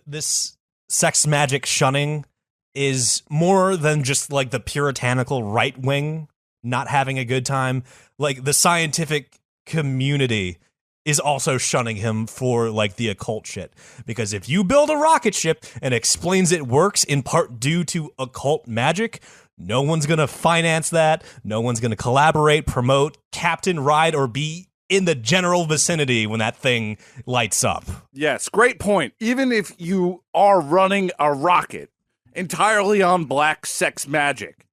this sex magic shunning is more than just the puritanical right wing not having a good time. The scientific community is also shunning him for like the occult shit. Because if you build a rocket ship and explains it works in part due to occult magic, no one's going to finance that. No one's going to collaborate, promote, captain, ride, or be in the general vicinity when that thing lights up. Yes, great point. Even if you are running a rocket entirely on black sex magic,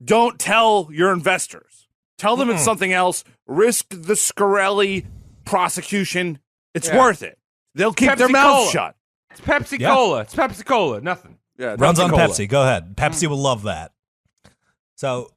don't tell your investors. Tell them it's something else. Risk the Scarelli prosecution. It's worth it. They'll keep their mouths shut. It's Pepsi Cola. It's Pepsi Cola. Nothing. Yeah, runs on Pepsi. Go ahead. Pepsi will love that. So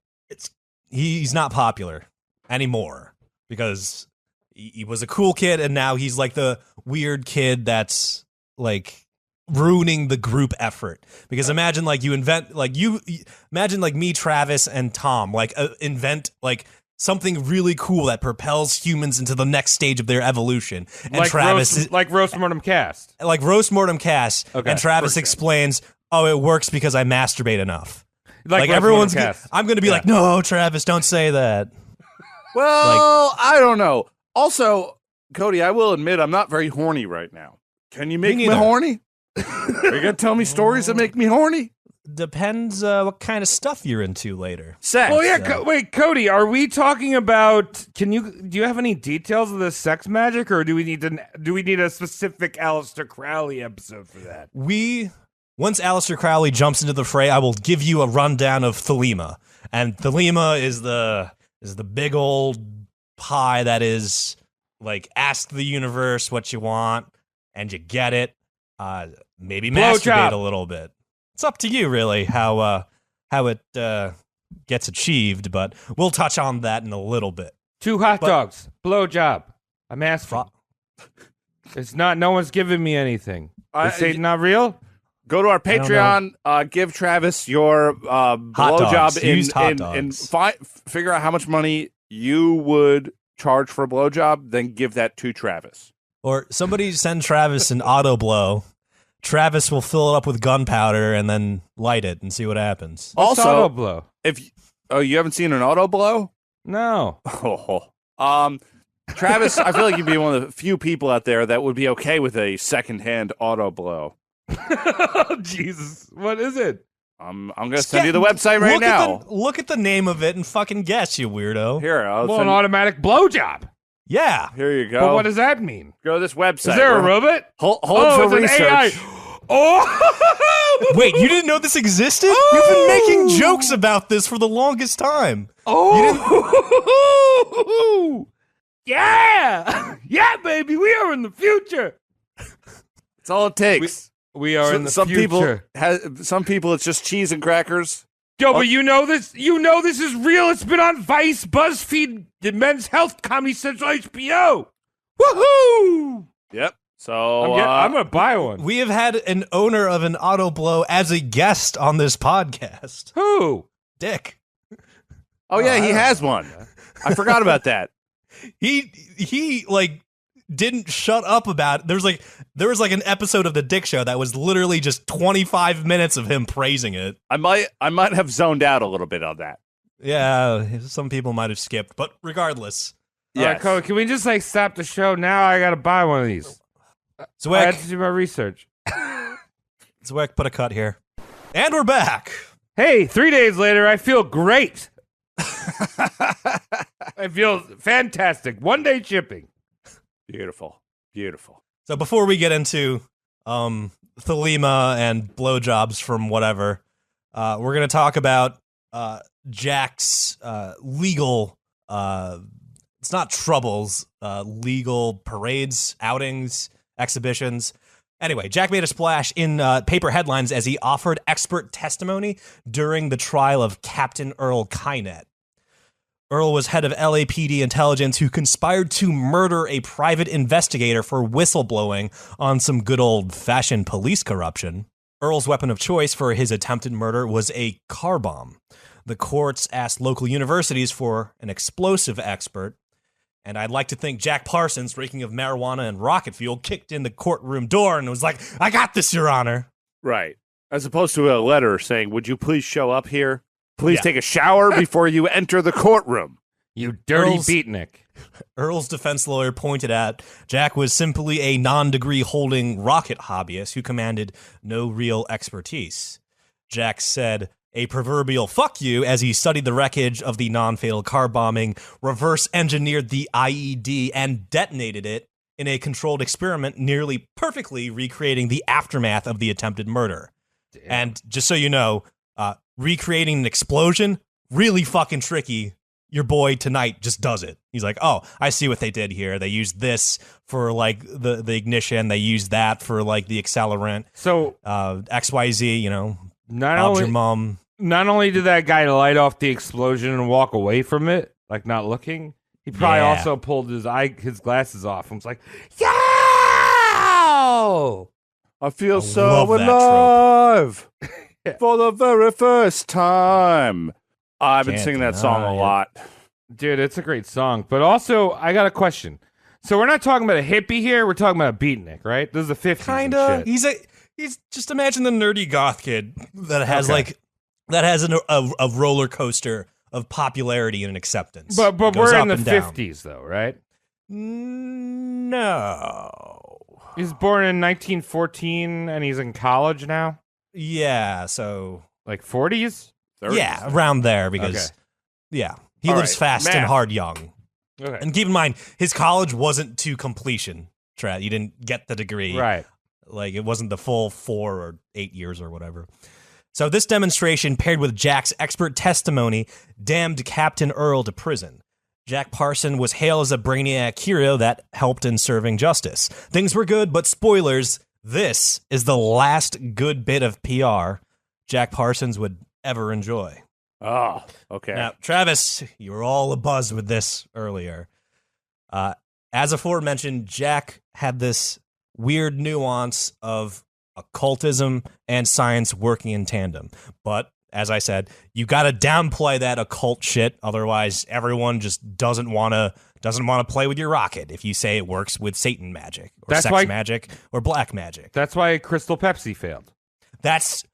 he's not popular anymore because he was a cool kid and now he's like the weird kid that's like ruining the group effort. Because imagine like imagine like me, Travis, and Tom like invent like something really cool that propels humans into the next stage of their evolution. And like Travis Roast Mortem Cast. Like Roast Mortem Cast. Okay, and Travis explains, oh, it works because I masturbate enough. Like everyone's I'm going to be like, no, Travis, don't say that. Well, I don't know. Also, Cody, I will admit I'm not very horny right now. Can you make me horny? Are you going to tell me stories that make me horny? Depends what kind of stuff you're into later. Sex. Oh yeah, wait, Cody, are we talking about? Do you have any details of the sex magic, or do we need a specific Aleister Crowley episode for that? Once Aleister Crowley jumps into the fray, I will give you a rundown of Thelema, and Thelema is the big old pie that is like ask the universe what you want, and you get it. Maybe masturbate a little bit. It's up to you, really, how it gets achieved, but we'll touch on that in a little bit. 2 hot dogs, blowjob. I'm asking. It's not. No one's giving me anything. Is Satan not real? Go to our Patreon. Give Travis your blowjob and figure out how much money you would charge for a blowjob. Then give that to Travis. Or somebody send Travis an auto blow. Travis will fill it up with gunpowder and then light it and see what happens. What's also, auto blow? You haven't seen an auto blow? No. Travis, I feel like you'd be one of the few people out there that would be okay with a secondhand auto blow. Oh, Jesus, what is it? I'm gonna send you the website right now. Look at the name of it and fucking guess, you weirdo. Here, an automatic blowjob. Yeah. Here you go. But what does that mean? Go to this website. Is there a robot? Hold for research. An AI. Oh! Wait, you didn't know this existed? Oh! We've been making jokes about this for the longest time. Oh! Yeah! Yeah, baby, we are in the future. That's all it takes. We are in the future. Some people, it's just cheese and crackers. Yo, but you know this. You know this is real. It's been on Vice, BuzzFeed, the Men's Health, Comedy Central, HBO. Woohoo! Yep. So I'm gonna buy one. We have had an owner of an auto blow as a guest on this podcast. Who? Dick. Oh yeah, he has one. I forgot about that. He like didn't shut up about it. There was like an episode of the Dick Show that was literally just 25 minutes of him praising it. I might have zoned out a little bit on that. Yeah, some people might have skipped, but regardless. Yeah, Cole, can we just like stop the show now? I gotta buy one of these. I had to do my research. Zweck, put a cut here. And we're back. Hey, 3 days later, I feel great. I feel fantastic. 1 day shipping. Beautiful. Beautiful. So before we get into Thelema and blowjobs from whatever, we're going to talk about Jack's legal, it's not troubles, legal parades, outings, exhibitions. Anyway, Jack made a splash in paper headlines as he offered expert testimony during the trial of Captain Earl Kynett. Earl was head of LAPD intelligence who conspired to murder a private investigator for whistleblowing on some good old-fashioned police corruption. Earl's weapon of choice for his attempted murder was a car bomb. The courts asked local universities for an explosive expert, and I'd like to think Jack Parsons, reeking of marijuana and rocket fuel, kicked in the courtroom door and was like, "I got this, Your Honor." Right. As opposed to a letter saying, "Would you please show up here? Please take a shower before you enter the courtroom." You dirty beatnik. Earl's defense lawyer pointed out Jack was simply a non-degree holding rocket hobbyist who commanded no real expertise. Jack said a proverbial fuck you as he studied the wreckage of the non-fatal car bombing, reverse engineered the IED, and detonated it in a controlled experiment nearly perfectly recreating the aftermath of the attempted murder. Damn. And just so you know, recreating an explosion, really fucking tricky. Your boy tonight just does it. He's like, oh, I see what they did here. They used this for like the ignition. They used that for like the accelerant. So XYZ, you know, your mom. Not only did that guy light off the explosion and walk away from it, like not looking, he probably also pulled his glasses off and was like, "Yo, I feel so alive for the very first time." I've been singing that song a lot. Dude, it's a great song. But also, I got a question. So we're not talking about a hippie here. We're talking about a beatnik, right? This is the 50s. Kinda. He's just imagine the nerdy goth kid that has a roller coaster of popularity and acceptance. But we're in the 50s, though, right? No. He's born in 1914, and he's in college now? Yeah, so... Like 40s? 30s? Yeah, around there, because... Okay. Yeah, he lives fast and hard young. Okay. And keep in mind, his college wasn't to completion, Trent. You didn't get the degree. Right. Like, it wasn't the full 4 or 8 years or whatever. So this demonstration, paired with Jack's expert testimony, damned Captain Earl to prison. Jack Parsons was hailed as a brainiac hero that helped in serving justice. Things were good, but spoilers, this is the last good bit of PR Jack Parsons would ever enjoy. Oh, okay. Now, Travis, you were all abuzz with this earlier. As aforementioned, Jack had this weird nuance of occultism and science working in tandem. But as I said, you got to downplay that occult shit. Otherwise, everyone just doesn't want to play with your rocket if you say it works with Satan magic or magic or black magic. That's why Crystal Pepsi failed. That's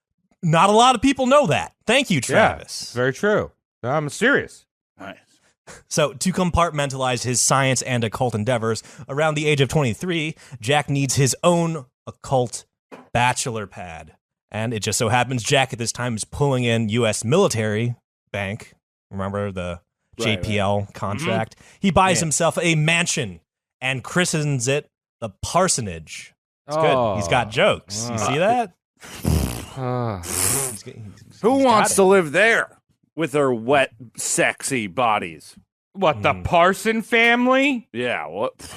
not a lot of people know that. Thank you, Travis. Yeah, very true. I'm serious. Nice. So, to compartmentalize his science and occult endeavors, around the age of 23, Jack needs his own occult bachelor pad. And it just so happens Jack at this time is pulling in U.S. military bank. Remember the JPL contract? Mm-hmm. He buys himself a mansion and christens it the Parsonage. It's good. He's got jokes. You see that? Who wants to live there with their wet, sexy bodies? What, the Parson family? Yeah, what?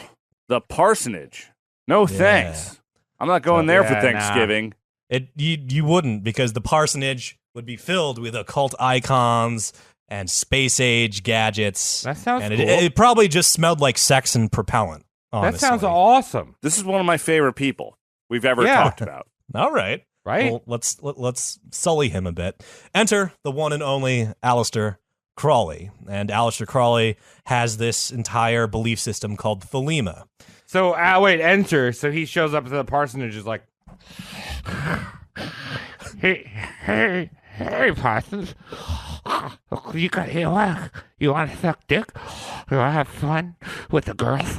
The parsonage. No thanks. I'm not going there for Thanksgiving. Nah. You wouldn't, because the parsonage would be filled with occult icons and space age gadgets. That sounds cool. It probably just smelled like sex and propellant. Honestly. That sounds awesome. This is one of my favorite people we've ever talked about. All right. Right? Well, let's sully him a bit. Enter the one and only Aleister Crowley. And Aleister Crowley has this entire belief system called Thelema. So, enter. So he shows up to the parsonage is like, hey, Parsons. You want to suck dick? You want to have fun with the girls?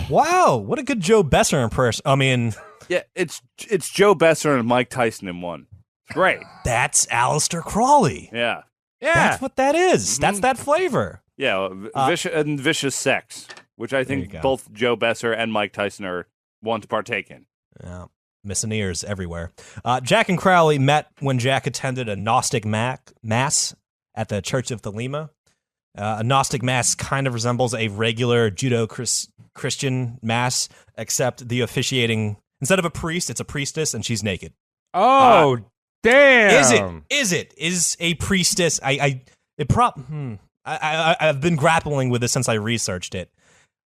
Wow, what a good Joe Besser impression. I mean... Yeah, it's Joe Besser and Mike Tyson in one. Great. That's Aleister Crowley. Yeah. That's what that is. Mm-hmm. That's that flavor. Yeah, vicious sex, which I think both Joe Besser and Mike Tyson are one to partake in. Yeah, missing ears everywhere. Jack and Crowley met when Jack attended a Gnostic mass at the Church of Thelema. A Gnostic mass kind of resembles a regular Judeo-Christian mass, except the officiating... Instead of a priest, it's a priestess, and she's naked. Oh, damn! Is a priestess? I've been grappling with this since I researched it.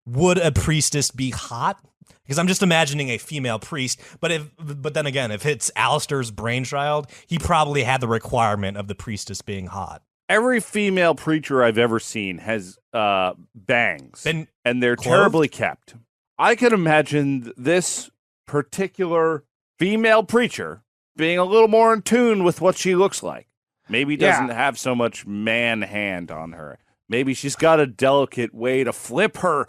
Would a priestess be hot? Because I'm just imagining a female priest. But then again, if it's Aleister's brainchild, he probably had the requirement of the priestess being hot. Every female preacher I've ever seen has bangs, and they're clothed? terribly kept. I can imagine this particular female preacher being a little more in tune with what she looks like. Maybe doesn't have so much man hand on her. Maybe she's got a delicate way to flip her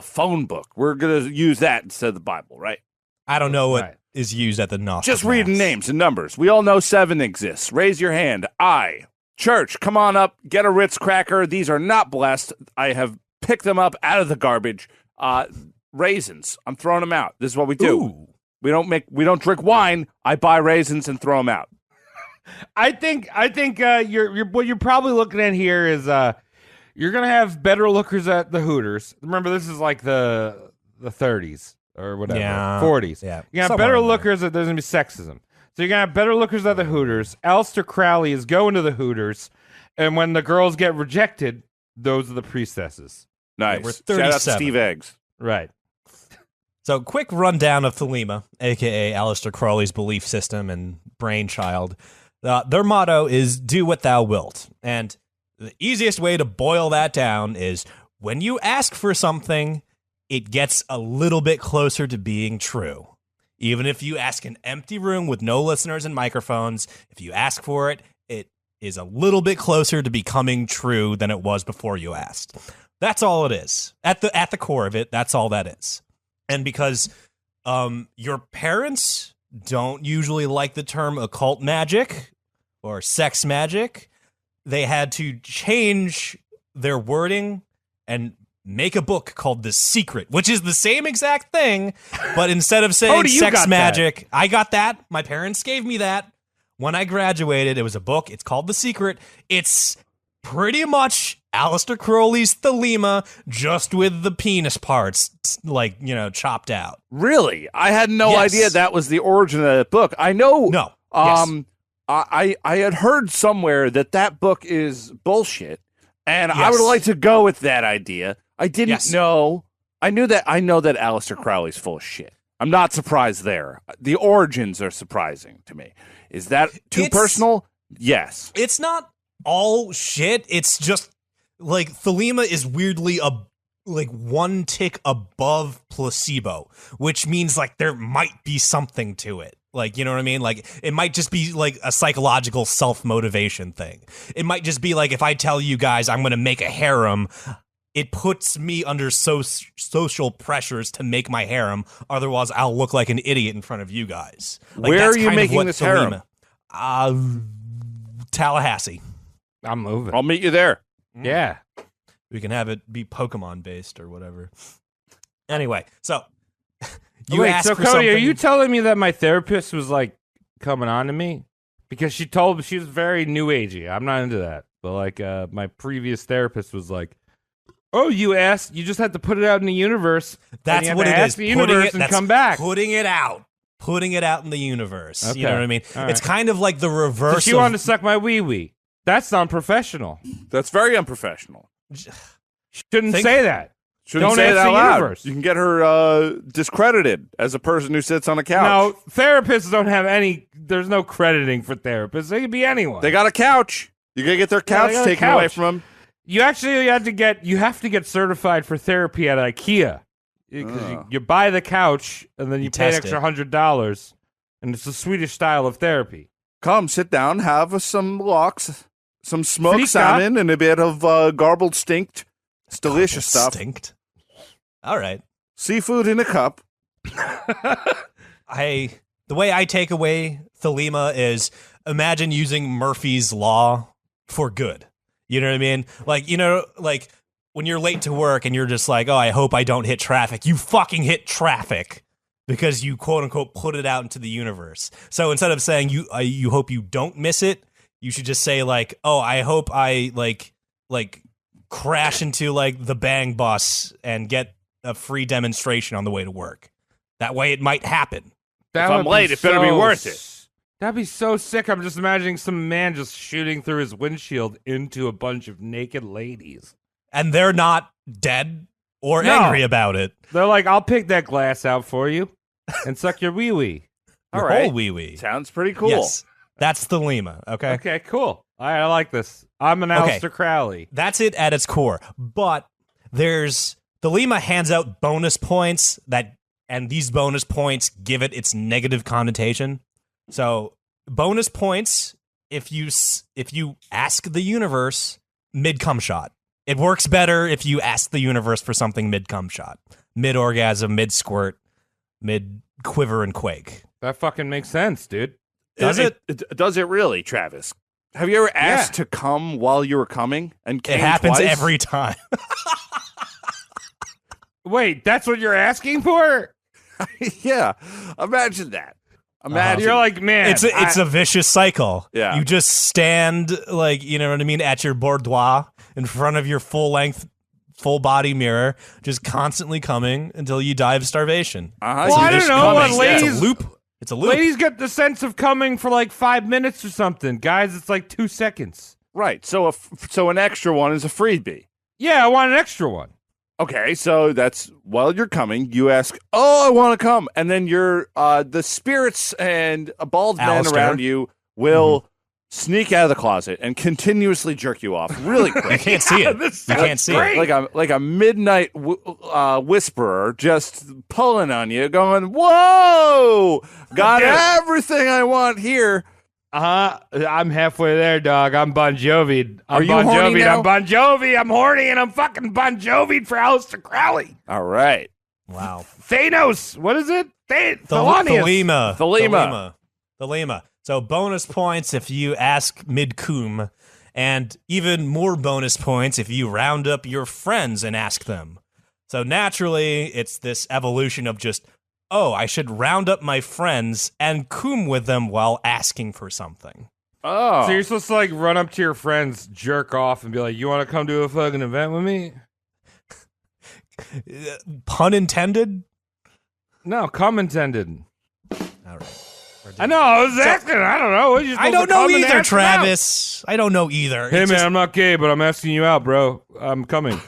phone book. We're going to use that instead of the Bible, right? I don't know what is used at the Gnostic Just reading names and numbers. We all know 7 exists. Raise your hand. I. Church, come on up. Get a Ritz cracker. These are not blessed. I have picked them up out of the garbage. Raisins. I'm throwing them out. This is what we do. Ooh. We don't drink wine. I buy raisins and throw them out. I think you're what you're probably looking at here is you're gonna have better lookers at the Hooters. Remember, this is like the 30s or whatever, 40s. Yeah, you got better lookers. There's gonna be sexism, so you're gonna have better lookers at the Hooters. Aleister Crowley is going to the Hooters, and when the girls get rejected, those are the priestesses. Nice. Yeah, we're Shout out to 37. Steve Eggs. Right. So, quick rundown of Thelema, a.k.a. Aleister Crowley's belief system and brainchild. Their motto is, do what thou wilt. And the easiest way to boil that down is, when you ask for something, it gets a little bit closer to being true. Even if you ask an empty room with no listeners and microphones, if you ask for it, it is a little bit closer to becoming true than it was before you asked. That's all it is. At the core of it, that's all that is. And because your parents don't usually like the term occult magic or sex magic, they had to change their wording and make a book called The Secret, which is the same exact thing, but instead of saying sex magic, I got that. My parents gave me that. When I graduated, it was a book. It's called The Secret. It's pretty much Aleister Crowley's Thelema, just with the penis parts, chopped out. Really? I had no idea that was the origin of that book. I know. No. I had heard somewhere that book is bullshit, and I Yes. would like to go with that idea. I didn't know. I know that Aleister Crowley's full of shit. I'm not surprised there. The origins are surprising to me. Is that too personal? Yes. It's not all shit. It's just like Thelema is weirdly one tick above placebo, which means like there might be something to it. Like, you know what I mean? Like, it might just be like a psychological self-motivation thing. It might just be like, if I tell you guys I'm going to make a harem, it puts me under social pressures to make my harem. Otherwise, I'll look like an idiot in front of you guys. Like, where are you making this harem? Tallahassee. I'm moving. I'll meet you there. Yeah. We can have it be Pokemon-based or whatever. Anyway, so... Wait, so Cody, are you telling me that my therapist was like coming on to me? Because she was very new agey. I'm not into that. But like my previous therapist was like, "Oh, you just have to put it out in the universe. That's what it is. The universe and come back. Putting it out in the universe. Okay. You know what I mean? All right. It's kind of like the reverse. So she wanted to suck my wee-wee. That's unprofessional. That's very unprofessional. Shouldn't say that. Shouldn't Don't say ask it out the loud. universe. You can get her discredited as a person who sits on a couch. No, therapists don't have any. There's no crediting for therapists. They could be anyone. They got a couch. You gotta get their couch taken away from them. You actually have to get certified for therapy at IKEA. Because you buy the couch and then you pay an extra $100, and it's the Swedish style of therapy. Come, sit down, have some lox, some smoked Fika. salmon, and a bit of garbled stinked. It's delicious stuff. Stinked. All right. Seafood in a cup. The way I take away Thelema is, imagine using Murphy's Law for good. You know what I mean? Like, like when you're late to work and you're just like, oh, I hope I don't hit traffic. You fucking hit traffic because you quote unquote put it out into the universe. So instead of saying you hope you don't miss it, you should just say like, oh, I hope I like crash into like the Bang bus and get a free demonstration on the way to work. That way it might happen. If I'm late, it better be worth it. That'd be so sick. I'm just imagining some man just shooting through his windshield into a bunch of naked ladies. And they're not dead or angry about it. They're like, I'll pick that glass out for you and suck your wee-wee. Your whole wee-wee. Sounds pretty cool. Yes. That's Thelema, okay? Okay, cool. I like this. I'm an Aleister Crowley. That's it at its core. But Thelema hands out bonus points and these bonus points give it its negative connotation. So bonus points if you ask the universe mid-cum shot. It works better if you ask the universe for something mid-cum shot, mid-orgasm, mid-squirt, mid-quiver and quake. That fucking makes sense, dude. Does it? Does it really, Travis? Have you ever asked to come while you were coming? And it happens twice? every time. Wait, that's what you're asking for? Yeah. Imagine that. Imagine. You're like, man. It's a vicious cycle. Yeah. You just stand, like, you know what I mean, at your boudoir in front of your full-length, full-body mirror, just constantly coming until you die of starvation. Uh-huh. Well, I don't know what ladies... It's a loop. It's a loop. Ladies get the sense of coming for like 5 minutes or something. Guys, it's like 2 seconds. Right. So an extra one is a freebie. Yeah, I want an extra one. Okay, so that's while you're coming, you ask, "Oh, I want to come," and then the spirits and a bald man around you will sneak out of the closet and continuously jerk you off really quick. You can't see it. You can't see it. Like a midnight whisperer just pulling on you, going, "Whoa, got everything I want here." I'm halfway there, dog. I'm Bon Jovi. Are you horny now? I'm Bon Jovi. I'm horny, and I'm fucking Bon Jovi for Aleister Crowley. All right. Wow. Thanos. What is it? Thelema. Thelema. So bonus points if you ask mid-coom, and even more bonus points if you round up your friends and ask them. So naturally, it's this evolution of just, oh, I should round up my friends and coom with them while asking for something. Oh. So you're supposed to like run up to your friends, jerk off, and be like, "You want to come to a fucking event with me?" Pun intended? No, cum intended. All right. I know. I was asking. I don't know. I don't know either, Travis. I don't know either. Hey, man, I'm not gay, but I'm asking you out, bro. I'm coming.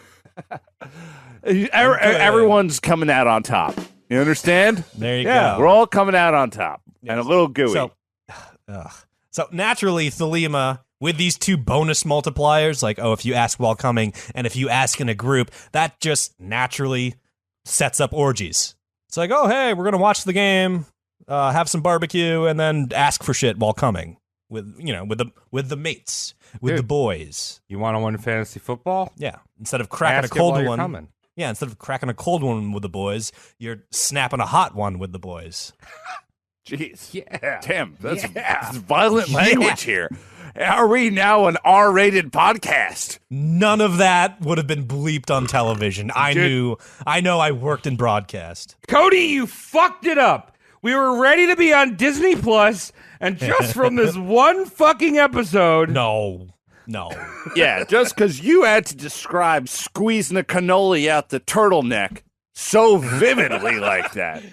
Everyone's coming out on top. You understand? There you go. We're all coming out on top. Yes. And a little gooey. So naturally, Thelema, with these two bonus multipliers, like, oh, if you ask while coming, and if you ask in a group, that just naturally sets up orgies. It's like, oh, hey, we're going to watch the game, have some barbecue, and then ask for shit while coming with the mates, with the boys. You want to win fantasy football? Yeah. Instead of cracking a cold one. Yeah, instead of cracking a cold one with the boys, you're snapping a hot one with the boys. Jeez. Yeah. Damn, that's violent language here. Are we now an R-rated podcast? None of that would have been bleeped on television. I know I worked in broadcast. Cody, you fucked it up. We were ready to be on Disney Plus, and just from this one fucking episode... No. Yeah, just because you had to describe squeezing a cannoli out the turtleneck so vividly like that.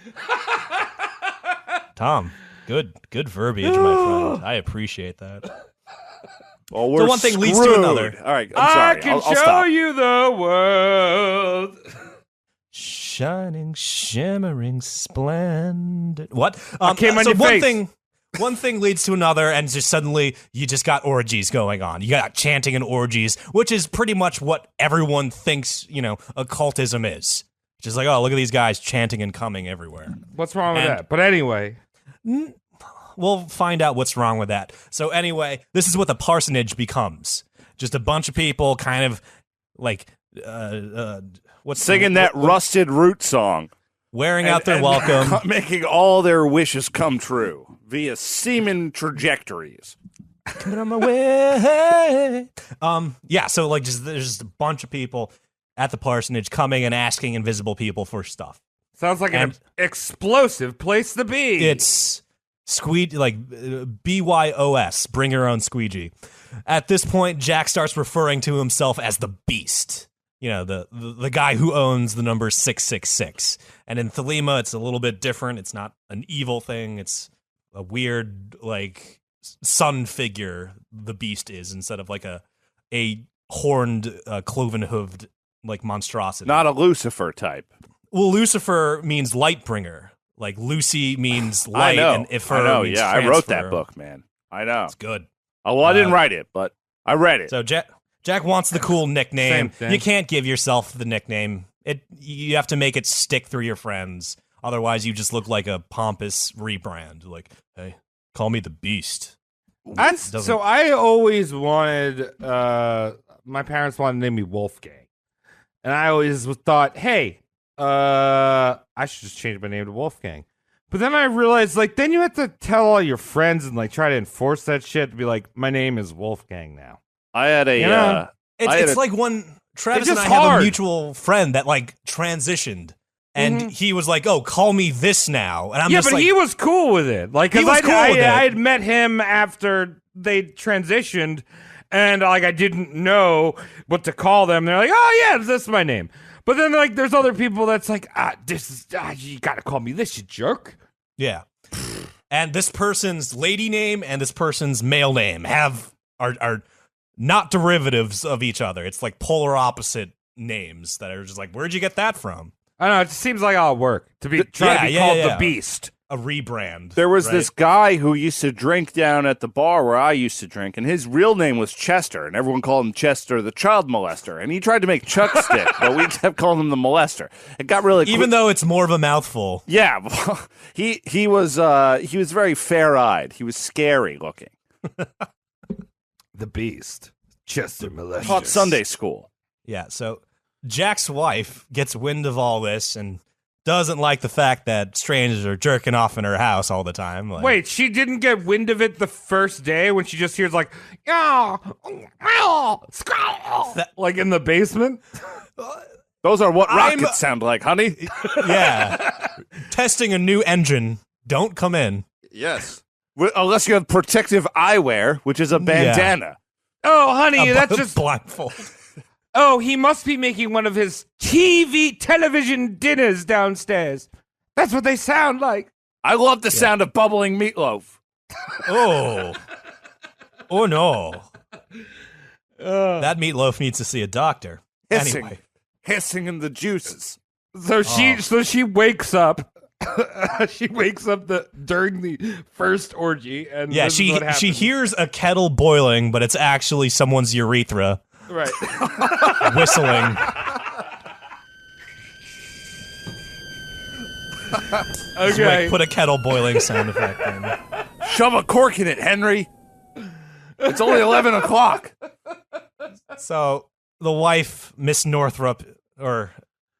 Tom, good verbiage, my friend. I appreciate that. Well, we're so one thing screwed. leads to another. All right, I'm sorry. I can I'll show stop. you the world. Shining, shimmering, splendid. What? Came on your face. One thing leads to another, and just suddenly you just got orgies going on. You got chanting and orgies, which is pretty much what everyone thinks, occultism is. Just like, oh, look at these guys chanting and coming everywhere. What's wrong with that? But anyway. We'll find out what's wrong with that. So anyway, this is what the parsonage becomes. Just a bunch of people kind of like... singing that Rusted Root song. Wearing out their welcome. Making all their wishes come true via semen trajectories. Coming on my way. Yeah, so like there's just a bunch of people at the parsonage coming and asking invisible people for stuff. Sounds like an explosive place to be. It's squeegee, like BYOS, bring your own squeegee. At this point, Jack starts referring to himself as the Beast. The guy who owns the number 666. And in Thelema, it's a little bit different. It's not an evil thing. It's a weird, like, sun figure the Beast is, instead of like a horned, cloven-hooved, like, monstrosity. Not a Lucifer type. Well, Lucifer means light bringer. Like, Lucy means light, and Ifer means transfer. I wrote that book, man. I know. It's good. Oh, well, I didn't write it, but I read it. So Jack wants the cool nickname. Same thing. You can't give yourself the nickname. You have to make it stick through your friends. Otherwise, you just look like a pompous rebrand. Like, hey, call me the Beast. So I always wanted my parents wanted to name me Wolfgang. And I always thought, hey, I should just change my name to Wolfgang. But then I realized, like, then you have to tell all your friends and, like, try to enforce that shit to be like, my name is Wolfgang now. I had a... It's like when Travis and I have a mutual friend that, like, transitioned. And he was like, "Oh, call me this now." And I'm just like, he was cool with it. Like, he was cool with it. I had met him after they transitioned, and like I didn't know what to call them. They're like, "Oh yeah, this is my name." But then like, there's other people that's like, you gotta call me this, you jerk." Yeah. And this person's lady name and this person's male name are not derivatives of each other. It's like polar opposite names that are just like, where'd you get that from? I don't know. It just seems like all work to be trying to be called the Beast. A rebrand. There was this guy who used to drink down at the bar where I used to drink, and his real name was Chester, and everyone called him Chester the child molester. And he tried to make Chuck stick, but we kept calling him the molester. It got really even though it's more of a mouthful. Yeah, he was very fair-eyed. He was scary looking. The Beast, Chester molester. Taught Sunday school. Yeah, so Jack's wife gets wind of all this and doesn't like the fact that strangers are jerking off in her house all the time. Like, wait, she didn't get wind of it the first day when she just hears like, like in the basement? Those are what rockets sound like, honey. Yeah. Testing a new engine. Don't come in. Yes. Unless you have protective eyewear, which is a bandana. Yeah. Oh, honey, that's just blindfold. Oh, he must be making one of his television dinners downstairs. That's what they sound like. I love the sound of bubbling meatloaf. Oh. Oh, no. That meatloaf needs to see a doctor. Hissing. Anyway. Hissing in the juices. So she wakes up. She wakes up during the first orgy. And yeah, she hears a kettle boiling, but it's actually someone's urethra. Right. Whistling. Okay. Put a kettle boiling sound effect in. Shove a cork in it, Henry. It's only 11 o'clock. So the wife, Miss Northrup, or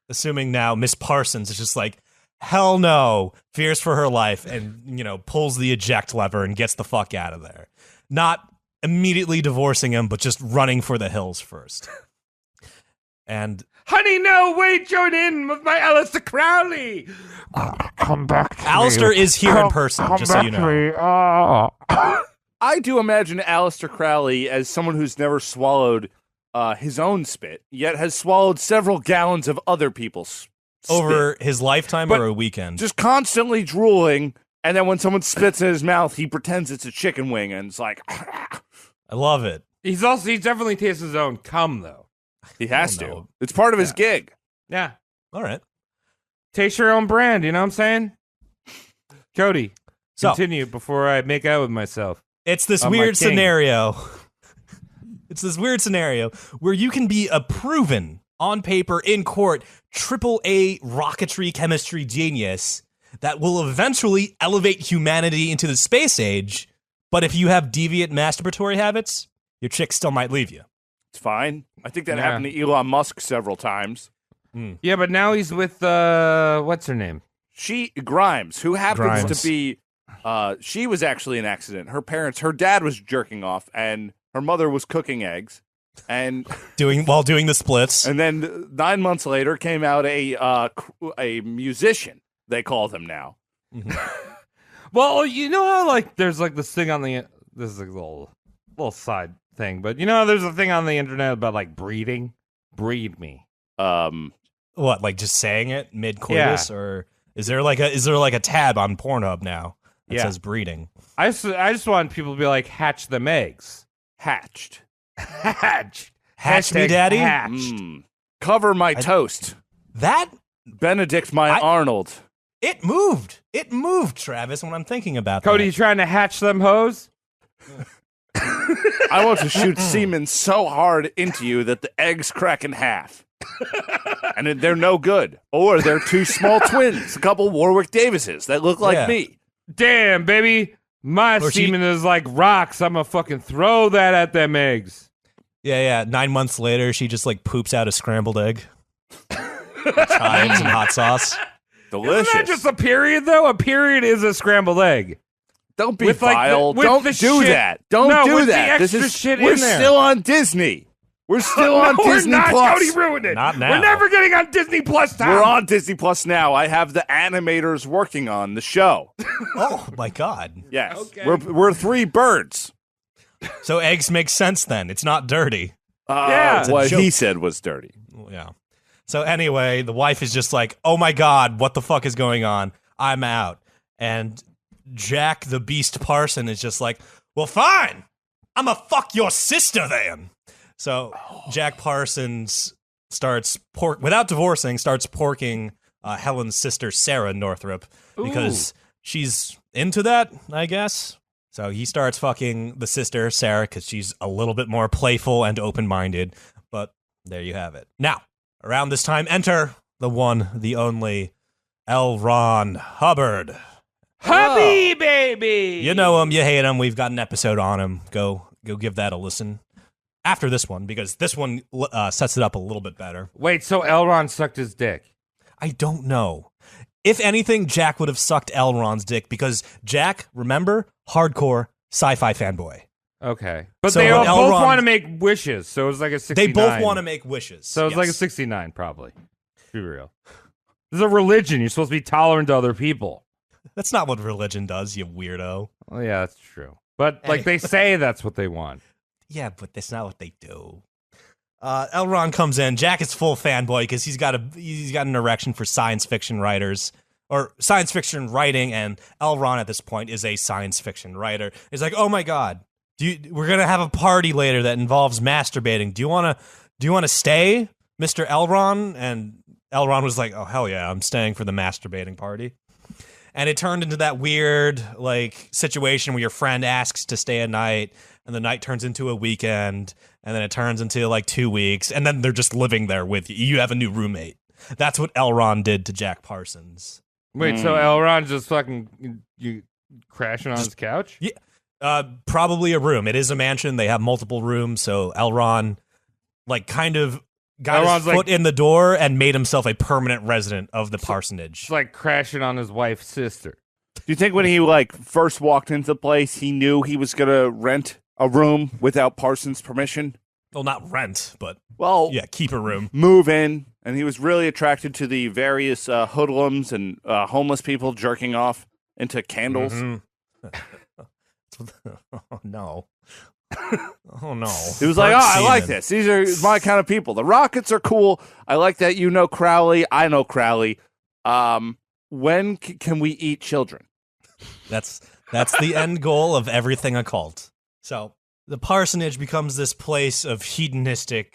assuming now Miss Parsons, is just like, hell no, fears for her life, and, pulls the eject lever and gets the fuck out of there. Not immediately divorcing him, but just running for the hills first. And honey, no, wait, join in with my Aleister Crowley. Come back to Aleister is here in person, just so you know. I do imagine Aleister Crowley as someone who's never swallowed his own spit, yet has swallowed several gallons of other people's spit. Over his lifetime or a weekend? Just constantly drooling, and then when someone spits in his mouth, he pretends it's a chicken wing, and it's like... I love it. He definitely tastes his own cum, though. He has to. It's part of his gig. Yeah. All right. Taste your own brand, you know what I'm saying? Cody, continue before I make out with myself. It's this weird scenario. It's this weird scenario where you can be a proven, on paper, in court, AAA rocketry chemistry genius that will eventually elevate humanity into the space age. But if you have deviant masturbatory habits, your chick still might leave you. It's fine. I think that happened to Elon Musk several times. Mm. Yeah, but now he's with, what's her name? Grimes, who happens to be, she was actually an accident. Her dad was jerking off, and her mother was cooking eggs. And while doing the splits. And then 9 months later came out a musician, they call them now. Mm-hmm. Well, you know how there's this thing on this is a little side thing, but there's a thing on the internet about breeding. Breed me. What, just saying it mid coitus, or is there a tab on Pornhub now that says breeding? I just want people to be like, hatch them eggs. Hatched. Hatch me, daddy. Hatched. Cover my toast. That Benedict my Arnold. It moved, Travis, when I'm thinking about Cody, that. you trying to hatch them hoes? I want to shoot semen so hard into you that the eggs crack in half. And they're no good. Or they're two small twins, a couple Warwick Davises that look like me. Damn, baby. My semen is like rocks. I'm going to fucking throw that at them eggs. Yeah. 9 months later, she just like poops out a scrambled egg, chives and hot sauce. Delicious. Isn't that just a period, though? A period is a scrambled egg. Don't be With, like, vile. with Don't the do shit- that. Don't No, do with the that. extra shit we're in there. still on Disney. We're still on No, Disney we're not. Plus. Cody ruined it. Not now. We're never getting on Disney Plus, Tom. We're on Disney Plus now. I have the animators working on the show. Oh my God. Yes. Okay. We're three birds. So eggs make sense then. It's not dirty. Yeah. What joke. he said was dirty. Yeah. So anyway, the wife is just like, oh my God, what the fuck is going on? I'm out. And Jack the Beast Parson is just like, well, fine. I'ma fuck your sister then. So Jack Parsons starts without divorcing, starts porking Helen's sister Sarah Northrop because she's into that, I guess. So he starts fucking the sister Sarah because she's a little bit more playful and open-minded. But there you have it. Now, around this time, enter the one, the only L. Ron Hubbard. Hubby, baby. You know him, you hate him. We've got an episode on him. Go give that a listen. After this one, because this one sets it up a little bit better. Wait, so Elrond sucked his dick? I don't know. If anything, Jack would have sucked Elrond's dick because Jack, remember, hardcore sci-fi fanboy. Okay. But So they when all both Elrond- want to make wishes, so it's like a 69. They both want to make wishes. So it's like a Yes. 69, probably. Be real. This is a religion. You're supposed to be tolerant to other people. That's not what religion does, you weirdo. Well, yeah, that's true. But, like, they say that's what they want. Yeah, but that's not what they do. Elrond comes in. Jack is full fanboy because he's got an erection for science fiction writers or science fiction writing, and Elrond at this point is a science fiction writer. He's like, "Oh my God, we're gonna have a party later that involves masturbating. Do you wanna stay, Mr. Elrond?" And Elrond was like, "Oh hell yeah, I'm staying for the masturbating party." And it turned into that weird like situation where your friend asks to stay a night, and the night turns into a weekend, and then it turns into like 2 weeks, and then they're just living there with you. You have a new roommate. That's what Elrond did to Jack Parsons. Wait, so Elrond just fucking you crashing on his couch? Yeah, probably a room. It is a mansion. They have multiple rooms, so Elrond like kind of got Elrond's his foot like- in the door and made himself a permanent resident of the parsonage. It's like crashing on his wife's sister. Do you think when he first walked into the place, he knew he was going to rent a room without Parsons' permission? Well, not rent, but Well, yeah, keep a room. move in, and he was really attracted to the various hoodlums and homeless people jerking off into candles. Mhm. Oh no. Oh no. He was like, "Oh, I like Seaman. this. These are my kind of people. The Rockets are cool. I like that you know Crowley. I know Crowley. When can we eat children?" That's the end goal of everything occult. So the parsonage becomes this place of hedonism.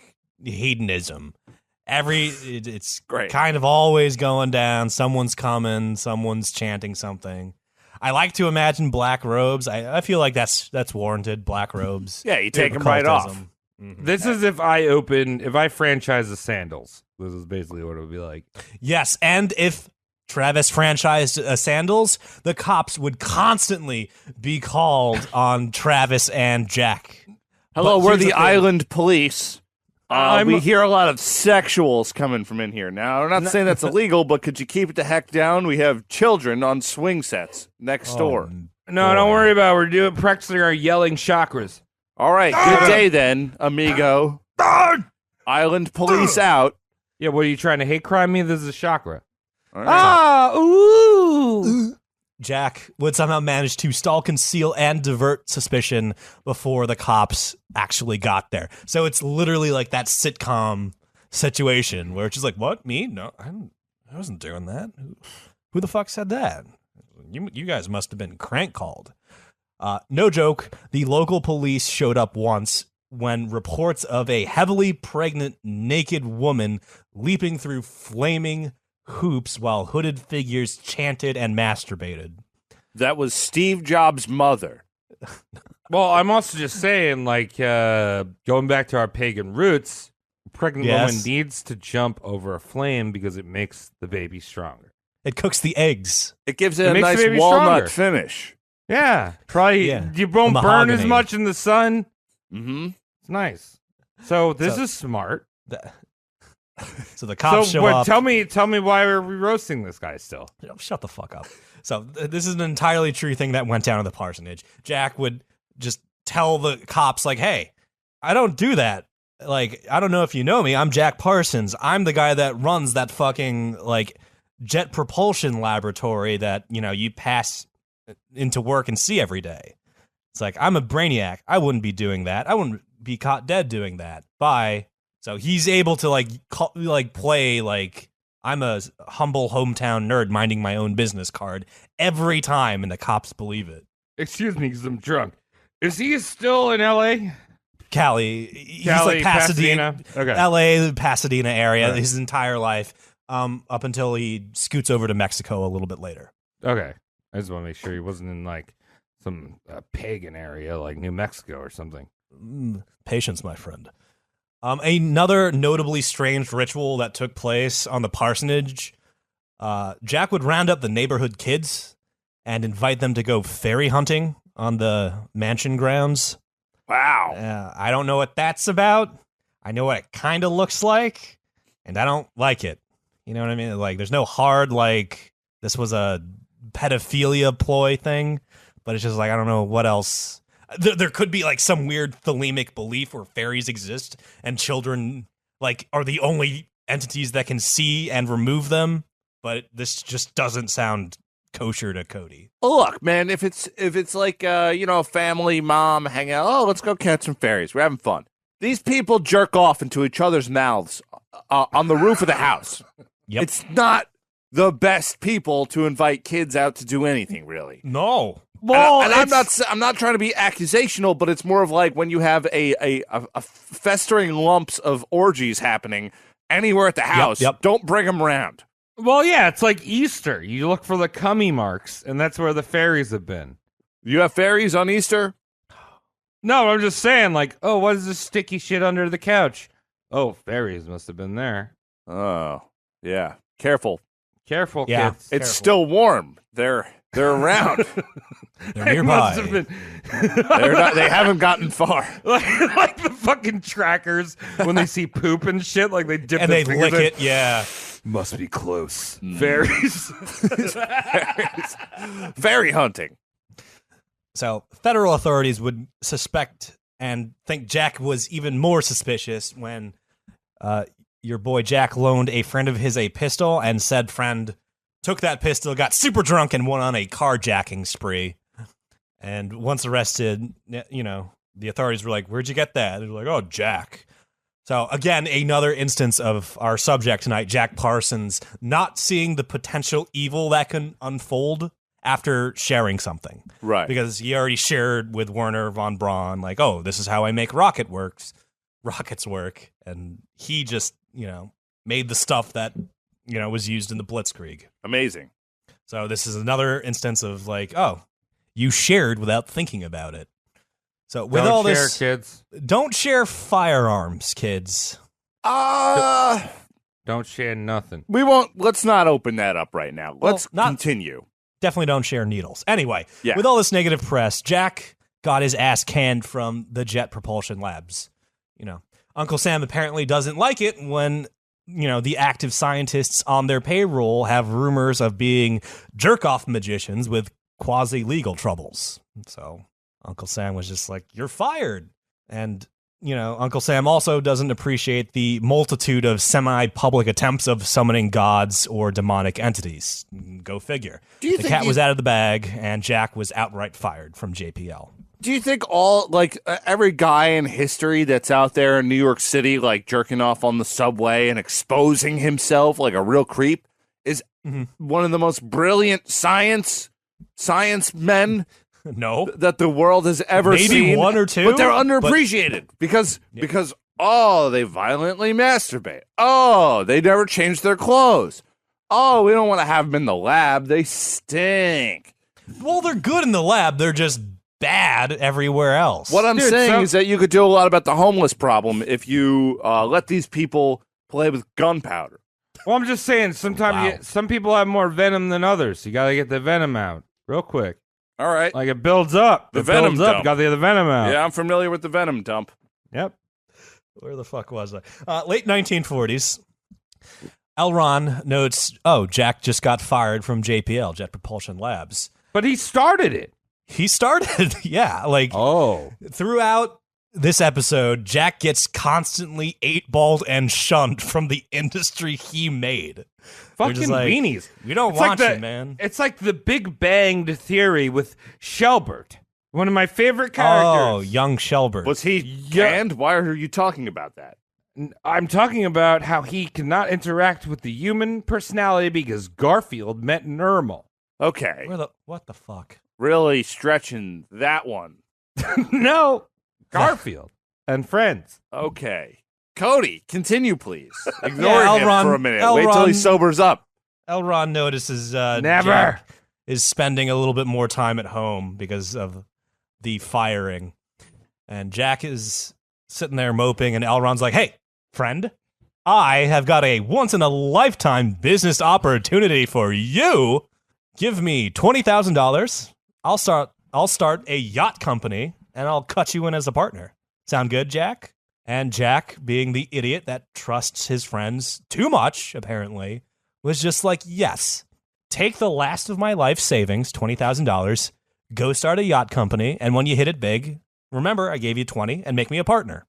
It's Great. kind of always going down. Someone's coming. Someone's chanting something. I like to imagine black robes. I feel like that's warranted. Black robes. Yeah, you take them right off. Occultism. Mhm. This is if I franchise the sandals. This is basically what it would be like. Yes, and if Travis franchised sandals, the cops would constantly be called on Travis and Jack. Hello, But we're here's the the thing. island police. We hear a lot of sexuals coming from in here. Now, I'm not saying that's illegal, but could you keep it the heck down? We have children on swing sets next door. No, don't worry about it. We're practicing our yelling chakras. All right, good day then, amigo. Island police out. Yeah, what are you trying to hate crime me? This is a chakra. All right. Ooh. Jack would somehow manage to stall, conceal, and divert suspicion before the cops actually got there. So it's literally like that sitcom situation where it's just like, what? Me? No, I wasn't doing that. Who the fuck said that? You guys must have been crank called. No joke, the local police showed up once when reports of a heavily pregnant naked woman leaping through flaming hoops while hooded figures chanted and masturbated. That was Steve Jobs' mother. Well, I'm also just saying, like, going back to our pagan roots, a pregnant Yes. woman needs to jump over a flame because it makes the baby stronger. It cooks the eggs. It gives it It a makes the nice baby walnut stronger. finish. Yeah, probably Yeah. you won't burn as Mahogany. much in the sun. Mm-hmm. It's nice. So this is smart. So the cops show up. Tell me why are we roasting this guy still? Shut the fuck up. So this is an entirely true thing that went down in the parsonage. Jack would just tell the cops, like, hey, I don't do that. Like, I don't know if you know me. I'm Jack Parsons. I'm the guy that runs that fucking, like, jet propulsion laboratory that, you pass into work and see every day. It's like, I'm a brainiac. I wouldn't be doing that. I wouldn't be caught dead doing that. Bye. So he's able to play like I'm a humble hometown nerd minding my own business card every time, and the cops believe it. Excuse me, because I'm drunk. Is he still in L.A.? Cali, he's like Pasadena. Okay. L.A., Pasadena area, right. His entire life, up until he scoots over to Mexico a little bit later. Okay, I just want to make sure he wasn't in like some pagan area like New Mexico or something. Patience, my friend. Another notably strange ritual that took place on the parsonage, Jack would round up the neighborhood kids and invite them to go fairy hunting on the mansion grounds. Wow. I don't know what that's about. I know what it kind of looks like, and I don't like it. You know what I mean? Like, there's no hard, like, this was a pedophilia ploy thing, but it's just like, I don't know what else. There could be like some weird thelemic belief where fairies exist and children like are the only entities that can see and remove them, but this just doesn't sound kosher to Cody. Look, man, if it's like a family mom hanging out, oh, let's go catch some fairies. We're having fun. These people jerk off into each other's mouths on the roof of the house. Yep. It's not the best people to invite kids out to do anything, really. No. Well, and I'm not trying to be accusational, but it's more of like when you have a festering lumps of orgies happening anywhere at the house. Yep. Don't bring them around. Well, yeah, it's like Easter. You look for the cummy marks, and that's where the fairies have been. You have fairies on Easter? No, I'm just saying, like, oh, what is this sticky shit under the couch? Oh, fairies must have been there. Oh, yeah. Careful, kids. It's Careful. still warm. They're around. They're nearby. They haven't gotten far. like the fucking trackers when they see poop and shit, like they dip And their they fingers lick in. it, yeah. Must be close. Fairies. Fairy hunting. So federal authorities would suspect and think Jack was even more suspicious when your boy Jack loaned a friend of his a pistol, and said friend took that pistol, got super drunk, and went on a carjacking spree. And once arrested, the authorities were like, where'd you get that? They're like, oh, Jack. So again, another instance of our subject tonight, Jack Parsons, not seeing the potential evil that can unfold after sharing something. Right. Because he already shared with Werner von Braun, like, oh, this is how I make rockets work. And he just, made the stuff that, was used in the Blitzkrieg. Amazing. So this is another instance of like, oh, you shared without thinking about it. So with Don't all share, this, kids. Don't share firearms, kids. Don't share nothing. We won't. Let's not open that up right now. Let's continue. Definitely don't share needles. Anyway, Yeah. with all this negative press, Jack got his ass canned from the Jet Propulsion Labs. Uncle Sam apparently doesn't like it when, the active scientists on their payroll have rumors of being jerk-off magicians with quasi-legal troubles. So Uncle Sam was just like, you're fired. And, Uncle Sam also doesn't appreciate the multitude of semi-public attempts of summoning gods or demonic entities. Go figure. The cat was out of the bag, and Jack was outright fired from JPL. Do you think every guy in history that's out there in New York City, like jerking off on the subway and exposing himself like a real creep, is one of the most brilliant science men No. that the world has ever seen? Maybe one or two. But they're underappreciated because they violently masturbate. Oh, they never change their clothes. Oh, we don't want to have them in the lab. They stink. Well, they're good in the lab. They're just bad everywhere else. What I'm saying is that you could do a lot about the homeless problem if you let these people play with gunpowder. Well, I'm just saying, sometimes some people have more venom than others. You got to get the venom out real quick. All right. Like it builds up. The venom dump. Got to get the venom out. Yeah, I'm familiar with the venom dump. Yep. Where the fuck was I? Late 1940s. L. Ron notes, oh, Jack just got fired from JPL, Jet Propulsion Labs. But he started it. He started, yeah. Throughout this episode, Jack gets constantly 8-balled and shunned from the industry he made. Fucking weenies. We don't want you, man. It's like the Big Bang Theory with Shelbert. One of my favorite characters. Oh, young Shelbert. Was he canned? Why are you talking about that? I'm talking about how he cannot interact with the human personality because Garfield met normal. Okay. What the fuck? Really stretching that one. No. Garfield and friends. Okay. Cody, continue, please. Ignore him for a minute. Wait till he sobers up. L. Ron notices Never Jack is spending a little bit more time at home because of the firing. And Jack is sitting there moping, and L. Ron's like, hey, friend, I have got a once-in-a-lifetime business opportunity for you. Give me $20,000. I'll start a yacht company, and I'll cut you in as a partner. Sound good, Jack? And Jack, being the idiot that trusts his friends too much, apparently, was just like, yes, take the last of my life savings, $20,000, go start a yacht company, and when you hit it big, remember, I gave you 20 and make me a partner.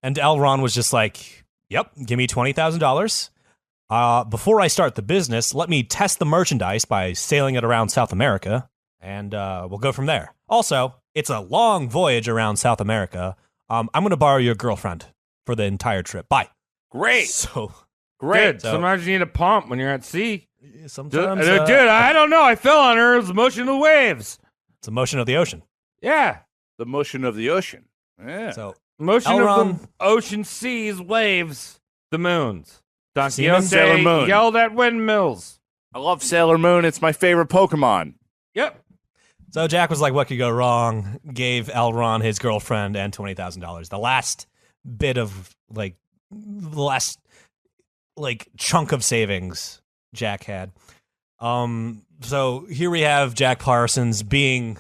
And L. Ron was just like, yep, give me $20,000. Before I start the business, let me test the merchandise by sailing it around South America, and we'll go from there. Also, it's a long voyage around South America. I'm going to borrow your girlfriend for the entire trip. Bye. Great. Great. Sometimes you need a pump when you're at sea. Sometimes, dude, I don't know. I fell on her. It was the motion of the waves. It's the motion of the ocean. Yeah. The motion of the ocean. Yeah. So motion of the ocean, seas, waves, the moons. Don Quixote Sailor Moon yelled at windmills. I love Sailor Moon. It's my favorite Pokemon. Yep. So Jack was like, what could go wrong? Gave L. Ron his girlfriend and $20,000. The last bit of, chunk of savings Jack had. So here we have Jack Parsons being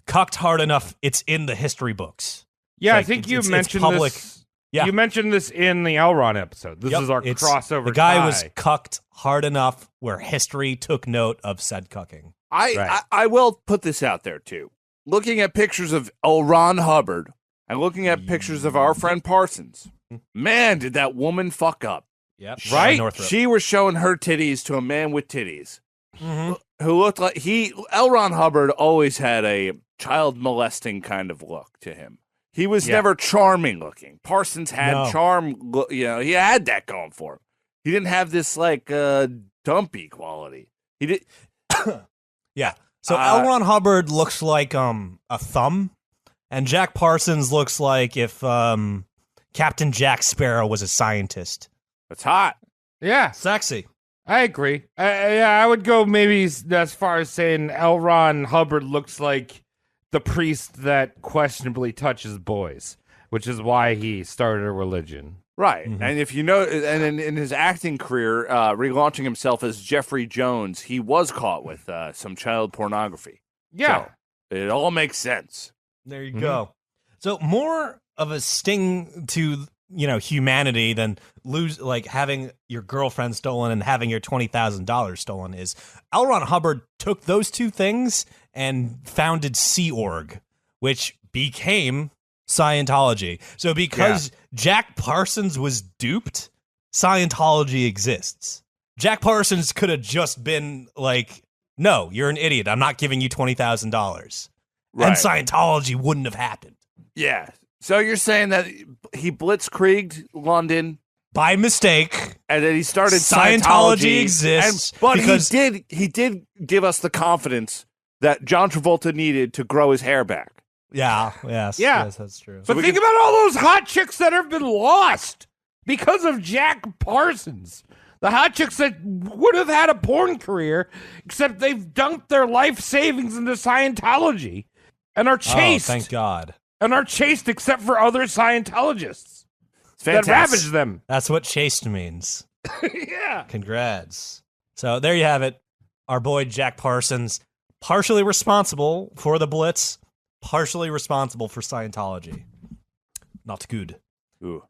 cucked hard enough. It's in the history books. Yeah, I think you mentioned public. This. Yeah. You mentioned this in the Elron episode. This is our crossover. The guy tie. was cucked hard enough where history took note of said cucking. I will put this out there, too. Looking at pictures of Ron Hubbard and looking at pictures of our friend Parsons, man, did that woman fuck up. Yep. Right? She was showing her titties to a man with titties who looked like L. Ron Hubbard always had a child molesting kind of look to him. He was never charming looking. Parsons had charm, he had that going for him. He didn't have this dumpy quality. He did. Yeah. So L. Ron Hubbard looks like a thumb, and Jack Parsons looks like if Captain Jack Sparrow was a scientist. It's hot. Yeah. Sexy. I agree. I would go maybe as far as saying L. Ron Hubbard looks like the priest that questionably touches boys, which is why he started a religion. Right. Mm-hmm. And if you know, and in his acting career, relaunching himself as Jeffrey Jones, he was caught with some child pornography. Yeah. So it all makes sense. There you go. So more of a sting to, humanity than having your girlfriend stolen and having your $20,000 stolen is L. Ron Hubbard took those two things and founded Sea Org, which became Scientology. So because Jack Parsons was duped, Scientology exists. Jack Parsons could have just been like, no, you're an idiot. I'm not giving you $20,000. Right. And Scientology wouldn't have happened. Yeah. So you're saying that he blitzkrieged London by mistake, and then he started Scientology exists, but he did give us the confidence that John Travolta needed to grow his hair back. Yes, that's true. But think about all those hot chicks that have been lost because of Jack Parsons. The hot chicks that would have had a porn career, except they've dunked their life savings into Scientology and are chased. Oh, thank God. And are chased except for other Scientologists that ravage them. That's what chased means. Yeah. Congrats. So there you have it. Our boy Jack Parsons, partially responsible for the Blitz, partially responsible for Scientology. Not good. Ooh.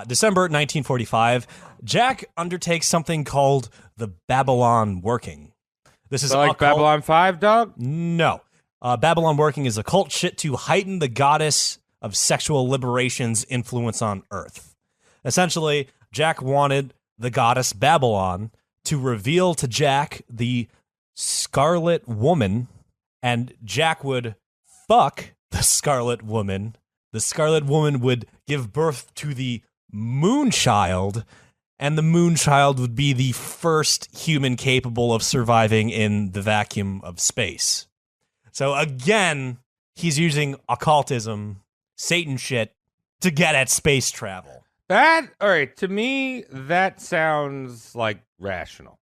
December 1945, Jack undertakes something called the Babylon Working. This is like Babylon 5, dog? No. Babylon Working is occult shit to heighten the goddess of sexual liberation's influence on Earth. Essentially, Jack wanted the goddess Babylon to reveal to Jack the Scarlet Woman, and Jack would fuck the Scarlet Woman. The Scarlet Woman would give birth to the Moonchild, and the Moonchild would be the first human capable of surviving in the vacuum of space. So again, he's using occultism, Satan shit, to get at space travel. All right, to me, that sounds like rational.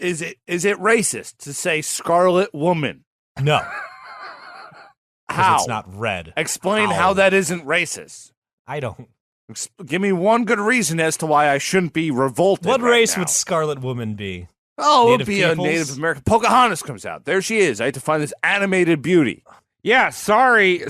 Is it racist to say Scarlet Woman? No. How? It's not red. Explain how that isn't racist. I don't. Give me one good reason as to why I shouldn't be revolted. What right race now. would Scarlet Woman be? Oh, it would Native be peoples? a Native American. Pocahontas comes out. There she is. I had to find this animated beauty. Yeah, sorry,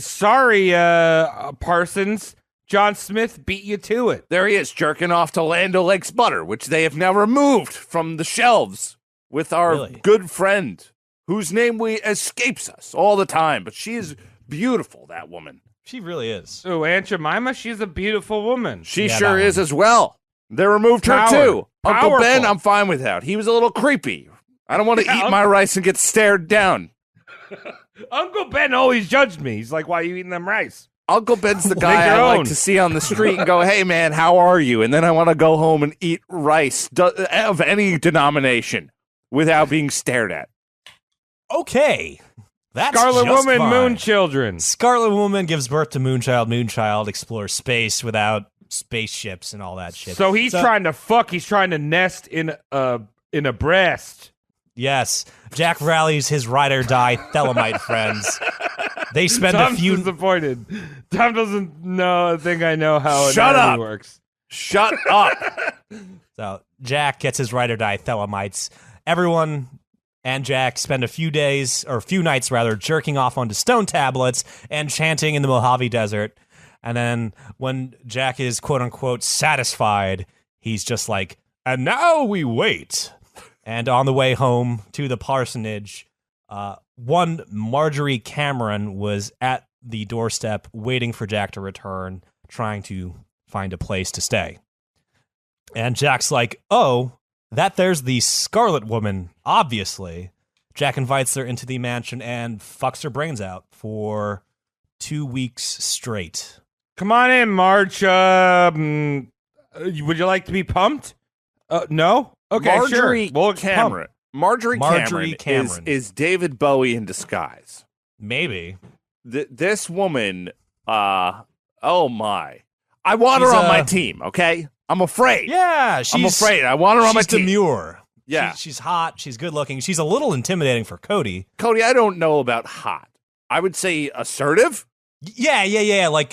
Parsons. John Smith beat you to it. There he is, jerking off to Land O'Lakes butter, which they have now removed from the shelves with our good friend, whose name escapes us all the time. But she is beautiful, that woman. She really is. Oh, Aunt Jemima, she's a beautiful woman. She sure is as well. They removed her too. Powerful. Uncle Ben, I'm fine with that. He was a little creepy. I don't want to eat my rice and get stared down. Uncle Ben always judged me. He's like, why are you eating them rice? Uncle Ben's the guy I like to see on the street and go, hey, man, how are you? And then I want to go home and eat rice of any denomination without being stared at. Okay. That's Scarlet just Woman, fine. Moon Children. Scarlet Woman gives birth to Moonchild. Moonchild explores space without spaceships and all that shit. So he's trying to fuck. He's trying to nest in a breast. Yes. Jack rallies his ride or die Thelemite friends. They spend Tom's a few... disappointed. Tom doesn't think I know how Shut anatomy up. works. Shut up. So Jack gets his ride or die Thelemites. Everyone and Jack spend a few nights jerking off onto stone tablets and chanting in the Mojave Desert. And then when Jack is quote unquote satisfied, he's just like, and now we wait. And on the way home to the parsonage, one Marjorie Cameron was at the doorstep waiting for Jack to return, trying to find a place to stay. And Jack's like, oh, there's the Scarlet Woman, obviously. Jack invites her into the mansion and fucks her brains out for 2 weeks straight. Come on in, Marge. Would you like to be pumped? No? Okay, Marjorie sure. Well, Cameron. Marjorie Cameron is David Bowie in disguise. Maybe. This woman, oh my. I want her on my team, okay? I'm afraid. Yeah, I'm afraid. I want her on my team. She's demure. Yeah. She's hot. She's good looking. She's a little intimidating for Cody. Cody, I don't know about hot. I would say assertive. Yeah. Like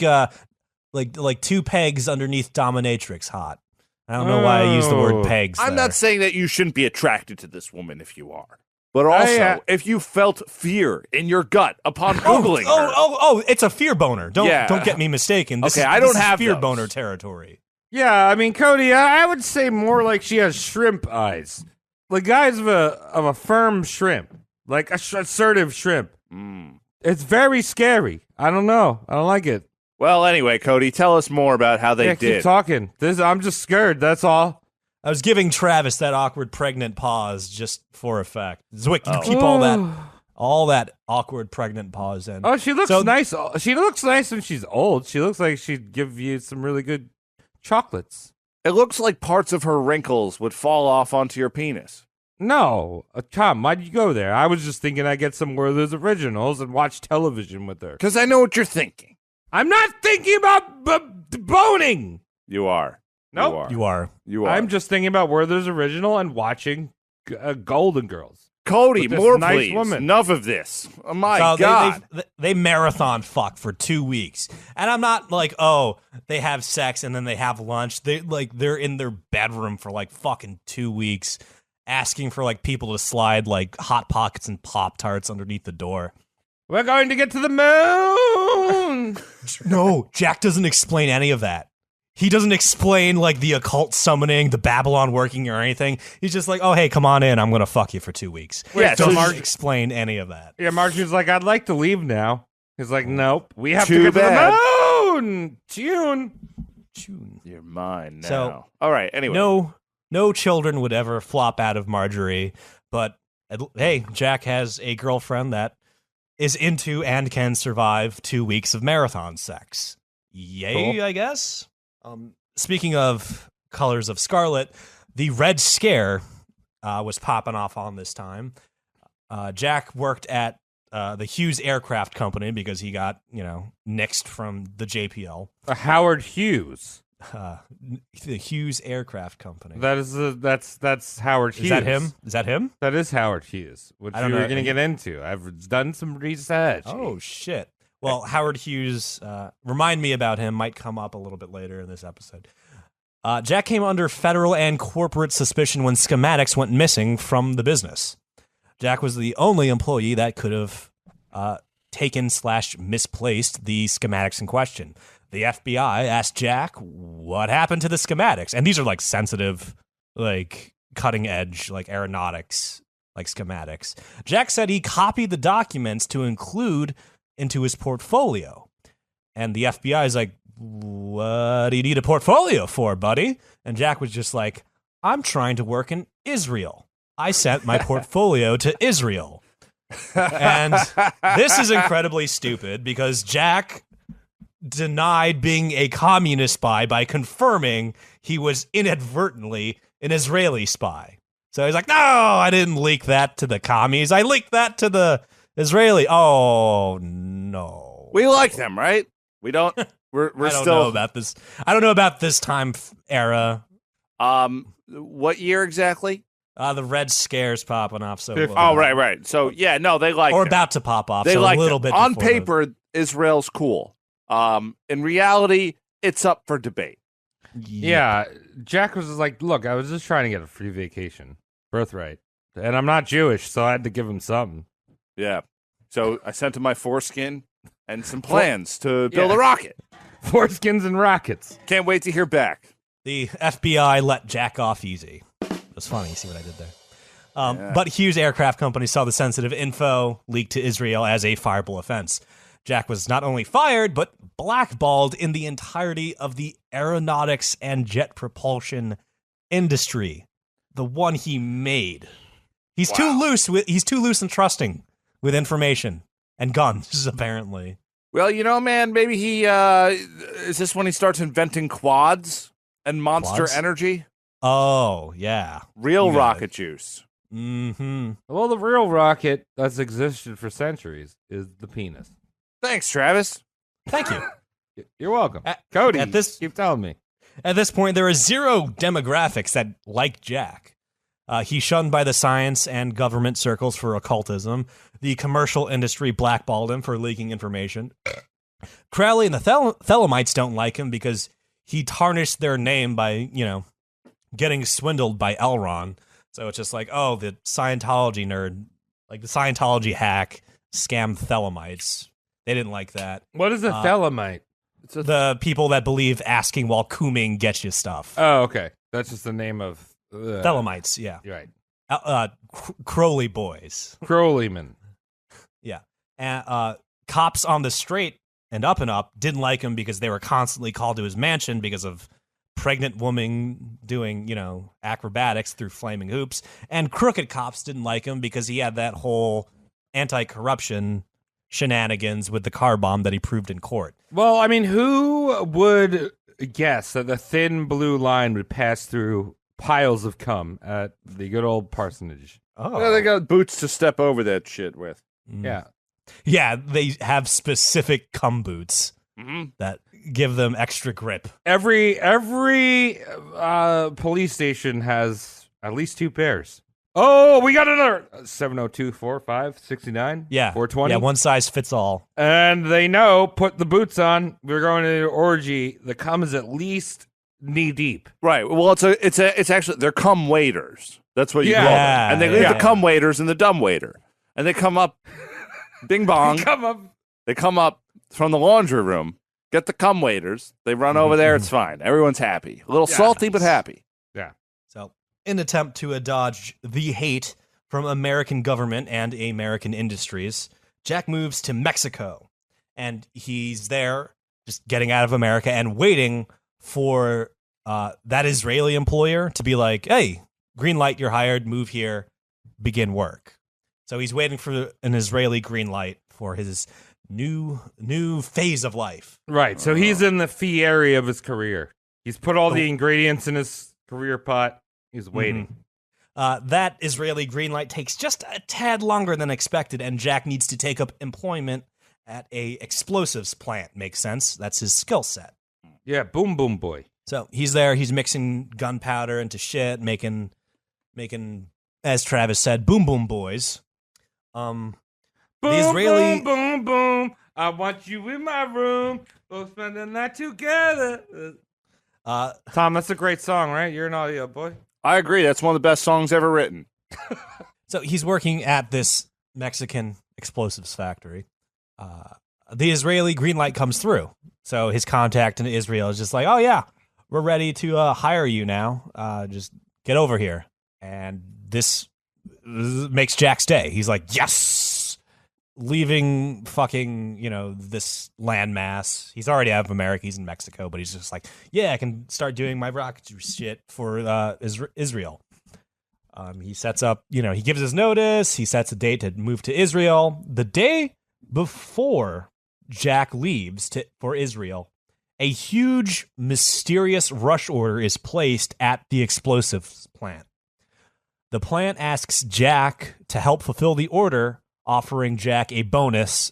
2 pegs underneath dominatrix hot. I don't know why I use the word pegs. I'm not saying that you shouldn't be attracted to this woman if you are. But also, if you felt fear in your gut upon Googling her. Oh, it's a fear boner. Don't get me mistaken. This I don't have fear those. boner territory. Yeah, I mean, Cody, I would say more like she has shrimp eyes. Like eyes of a firm shrimp. Like a assertive shrimp. It's very scary. I don't know. I don't like it. Well, anyway, Cody, tell us more about how they did. Keep talking. I'm just scared. That's all. I was giving Travis that awkward pregnant pause just for effect. Zwick, you keep all that awkward pregnant pause in. Oh, she looks nice. She looks nice when she's old. She looks like she'd give you some really good chocolates. It looks like parts of her wrinkles would fall off onto your penis. No. Tom, why'd you go there? I was just thinking I'd get some Werther's Originals and watch television with her. Because I know what you're thinking. I'm not thinking about boning. You are. Nope. You are. I'm just thinking about Werther's Original and watching Golden Girls. Cody, more nice please. Woman. Enough of this. Oh my So God. They marathon fuck for 2 weeks. And I'm not like, oh, they have sex and then they have lunch. They're in their bedroom for like fucking 2 weeks asking for like people to slide like Hot Pockets and Pop-Tarts underneath the door. We're going to get to the moon. No, Jack doesn't explain any of that. he doesn't explain like the occult summoning, the Babylon working, or anything. He's just like, oh, hey, come on in. I'm going to fuck you for 2 weeks. Yeah, so so explain any of that. Yeah, Marjorie's like, I'd like to leave now. He's like, nope, we have Too to get bad. to the moon. June. You're mine now. So, all right, anyway. No children would ever flop out of Marjorie, but hey, Jack has a girlfriend that is into and can survive 2 weeks of marathon sex. Yay, Cool. I guess. Speaking of Colors of Scarlet, the Red Scare was popping off on this time. Jack worked at the Hughes Aircraft Company because he got, nixed from the JPL. Howard Hughes. The Hughes Aircraft Company. That's Howard Hughes. Is that him? That is Howard Hughes, which I don't we were know. going to get into. I've done some research. Oh, shit. Well, Howard Hughes, remind me about him, might come up a little bit later in this episode. Jack came under federal and corporate suspicion when schematics went missing from the business. Jack was the only employee that could have taken/misplaced the schematics in question. The FBI asked Jack what happened to the schematics. And these are like sensitive, like cutting edge, like aeronautics, like schematics. Jack said he copied the documents to include into his portfolio. And the FBI is like, what do you need a portfolio for, buddy? And Jack was just like, I'm trying to work in Israel. I sent my portfolio to Israel. And this is incredibly stupid because Jack denied being a communist spy by confirming he was inadvertently an Israeli spy. So he's like, no, I didn't leak that to the commies. I leaked that to the Israeli. Oh, no. We like them, right? We don't. We're I don't still know about this. I don't know about this time era. What year exactly? The Red Scare's popping off. So Oh, right. So yeah, no, they like or them. about to pop off. They so like a little them. bit On before paper. Israel's cool. In reality, it's up for debate. Yeah, Jack was just like, look, I was just trying to get a free vacation, birthright, and I'm not Jewish, so I had to give him something. Yeah. So I sent him my foreskin and some plans to build a rocket. Foreskins and rockets. Can't wait to hear back. The FBI let Jack off easy. That's funny. See what I did there? But Hughes Aircraft Company saw the sensitive info leaked to Israel as a fireable offense. Jack was not only fired, but blackballed in the entirety of the aeronautics and jet propulsion industry. The one he made. He's too loose and trusting with information and guns, apparently. Well, man, maybe he is this when he starts inventing quads and monster Quads? energy? Oh, yeah. Real You got rocket it. juice. Mm-hmm. Well, the real rocket that's existed for centuries is the penis. Thanks, Travis. Thank you. You're welcome. Cody, keep telling me. At this point, there are zero demographics that like Jack. He's shunned by the science and government circles for occultism. The commercial industry blackballed him for leaking information. Crowley and the Thelemites don't like him because he tarnished their name by, getting swindled by Elron. So it's just like, oh, the Scientology nerd, like the Scientology hack, scammed Thelemites. They didn't like that. What is a Thelemite? The people that believe asking while cooming gets you stuff. Oh, okay. That's just the name of... Thelemites, yeah. You're right. Crowley boys. Crowleyman. Yeah. And cops on the straight and up didn't like him because they were constantly called to his mansion because of pregnant woman doing, acrobatics through flaming hoops. And crooked cops didn't like him because he had that whole anti-corruption shenanigans with the car bomb that he proved in court. Well, I mean, who would guess that the thin blue line would pass through piles of cum at the good old parsonage? Oh. Well, they got boots to step over that shit with. Yeah. Yeah, they have specific cum boots that give them extra grip. Every police station has at least two pairs. Oh, we got another 702-45-69. Yeah. 420. Yeah, one size fits all. And they know, put the boots on. We're going to the orgy. The cum is at least knee deep. Right. Well, it's actually they're cum waiters. That's what you call them. And they leave the cum waiters and the dumb waiter. And they come up, bing bong. Come up. They come up from the laundry room, Get the cum waiters. They run over there. It's fine. Everyone's happy. A little salty, but happy. Yeah. So, in attempt to dodge the hate from American government and American industries, Jack moves to Mexico. And he's there just getting out of America and waiting for that Israeli employer to be like, hey, green light, you're hired, move here, begin work. So he's waiting for an Israeli green light for his new phase of life. Right. So he's in the fee area of his career. He's put all the ingredients in his career pot. He's waiting. That Israeli green light takes just a tad longer than expected, and Jack needs to take up employment at a explosives plant. Makes sense. That's his skill set. Yeah, boom, boom, boy. So he's there. He's mixing gunpowder into shit, making, as Travis said, boom, boom, boys. Boom, The Israeli, boom, boom, boom. I want you in my room. We'll spend the night together. Tom, that's a great song, right? You're an audio boy. I agree. That's one of the best songs ever written. So he's working at this Mexican explosives factory. The Israeli green light comes through. So his contact in Israel is just like, oh, yeah, we're ready to hire you now. Just get over here. And this makes Jack's day. He's like, yes, leaving fucking, this landmass. He's already out of America. He's in Mexico, but he's just like, yeah, I can start doing my rocket shit for Israel. He sets up, he gives his notice. He sets a date to move to Israel. The day before Jack leaves for Israel, a huge, mysterious rush order is placed at the explosives plant. The plant asks Jack to help fulfill the order, offering Jack a bonus,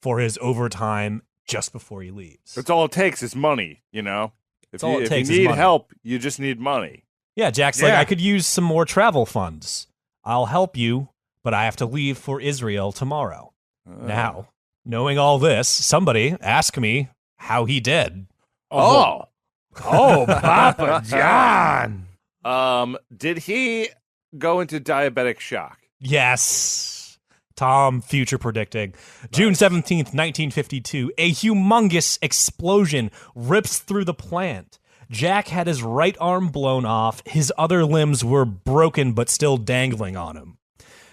for his overtime just before he leaves. That's all it takes is money, If all it takes you is need money. help, you just need money. Yeah, Jack's like, I could use some more travel funds. I'll help you, but I have to leave for Israel tomorrow. Now, knowing all this, somebody ask me how he did. Oh, Papa John. Did he go into diabetic shock? Yes. Tom, future predicting. June 17th, 1952, a humongous explosion rips through the plant. Jack had his right arm blown off. His other limbs were broken but still dangling on him.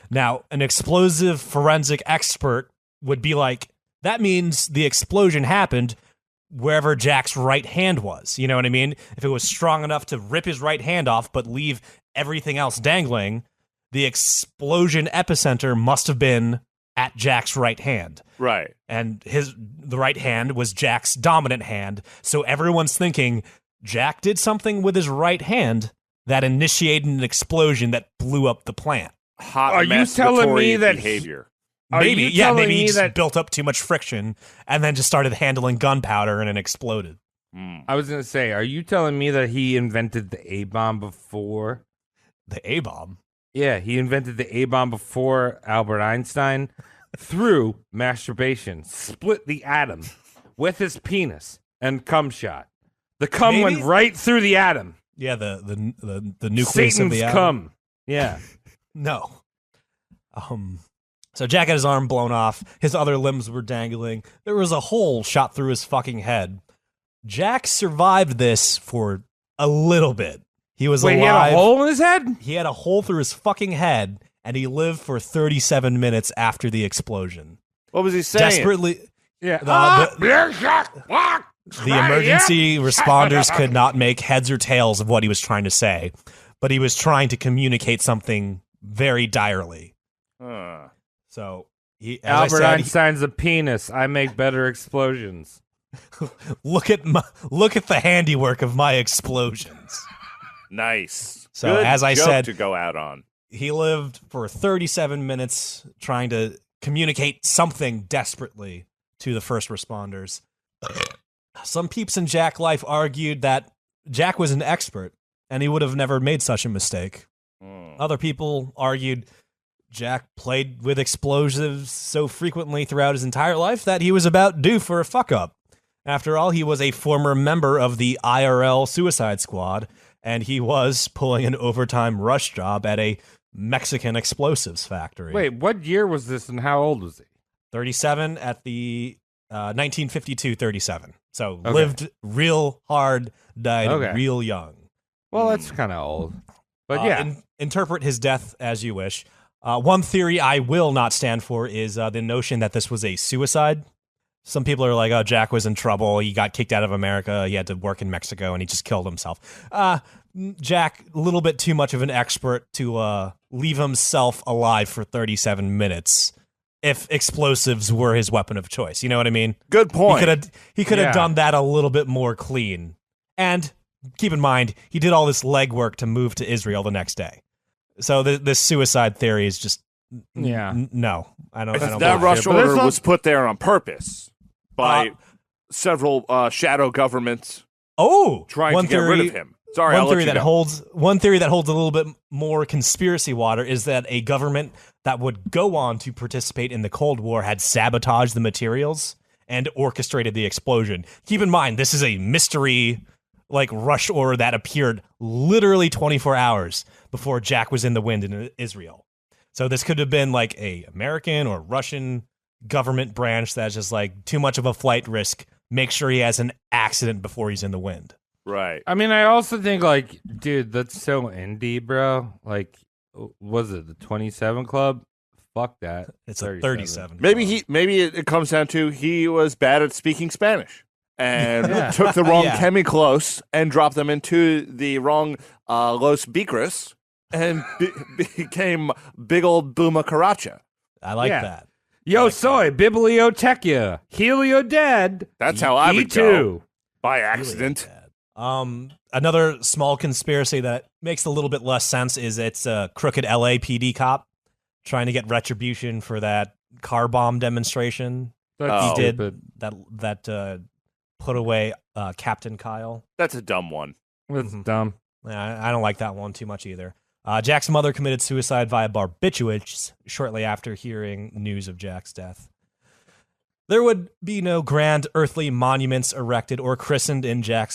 Now, an explosive forensic expert would be like, that means the explosion happened wherever Jack's right hand was. You know what I mean? If it was strong enough to rip his right hand off but leave everything else dangling, the explosion epicenter must have been at Jack's right hand. Right. And the right hand was Jack's dominant hand. So everyone's thinking Jack did something with his right hand that initiated an explosion that blew up the plant. Are you telling me that behavior? Maybe he just built up too much friction and then just started handling gunpowder and it exploded. I was going to say, are you telling me that he invented the A-bomb before? The A-bomb? Yeah, he invented the A-bomb before Albert Einstein through masturbation, split the atom with his penis and cum shot. The cum went right through the atom. Yeah, the nucleus Satan's of the atom. cum. Yeah. No. So Jack had his arm blown off. His other limbs were dangling. There was a hole shot through his fucking head. Jack survived this for a little bit. He was alive. He had a hole in his head? He had a hole through his fucking head, and he lived for 37 minutes after the explosion. What was he saying? Desperately. Yeah. The emergency responders could not make heads or tails of what he was trying to say, but he was trying to communicate something very direly. So Albert Einstein's a penis. I make better explosions. Look at the handiwork of my explosions. Nice. So Good as I joke said, to go out on. He lived for 37 minutes trying to communicate something desperately to the first responders. Some peeps in Jack's life argued that Jack was an expert and he would have never made such a mistake. Other people argued Jack played with explosives so frequently throughout his entire life that he was about due for a fuck-up. After all, he was a former member of the IRL Suicide Squad, and he was pulling an overtime rush job at a Mexican explosives factory. Wait, what year was this and how old was he? 37 at the 1952, 37. So lived real hard, died real young. Well, that's kind of old. But yeah. Interpret his death as you wish. One theory I will not stand for is the notion that this was a suicide. Some people are like, oh, Jack was in trouble. He got kicked out of America. He had to work in Mexico, and he just killed himself. Jack, a little bit too much of an expert to leave himself alive for 37 minutes if explosives were his weapon of choice. You know what I mean? Good point. He could have done that a little bit more clean. And keep in mind, he did all this legwork to move to Israel the next day. So this suicide theory is just no. I don't. That rush order was put there on purpose by several shadow governments. Trying to get rid of him. Sorry, one theory that holds a little bit more conspiracy water is that a government that would go on to participate in the Cold War had sabotaged the materials and orchestrated the explosion. Keep in mind, this is a mystery rush order that appeared literally 24 hours before Jack was in the wind in Israel. So this could have been a American or Russian government branch that's just too much of a flight risk. Make sure he has an accident before he's in the wind. Right. I mean, I also think dude, that's so indie, bro. Was it the 27 Club? Fuck that. It's a 37. Maybe it comes down to he was bad at speaking Spanish and took the wrong chemicals and dropped them into the wrong Los Bicras and became big old Buma Caracha. I like that. Yo soy biblioteca. Helio dead. That's how I would go. By accident. Another small conspiracy that makes a little bit less sense is it's a crooked LAPD cop trying to get retribution for that car bomb demonstration he did that put away Captain Kyle. That's a dumb one. That's dumb. Yeah, I don't like that one too much either. Jack's mother committed suicide via barbiturates shortly after hearing news of Jack's death. There would be no grand earthly monuments erected or christened in Jack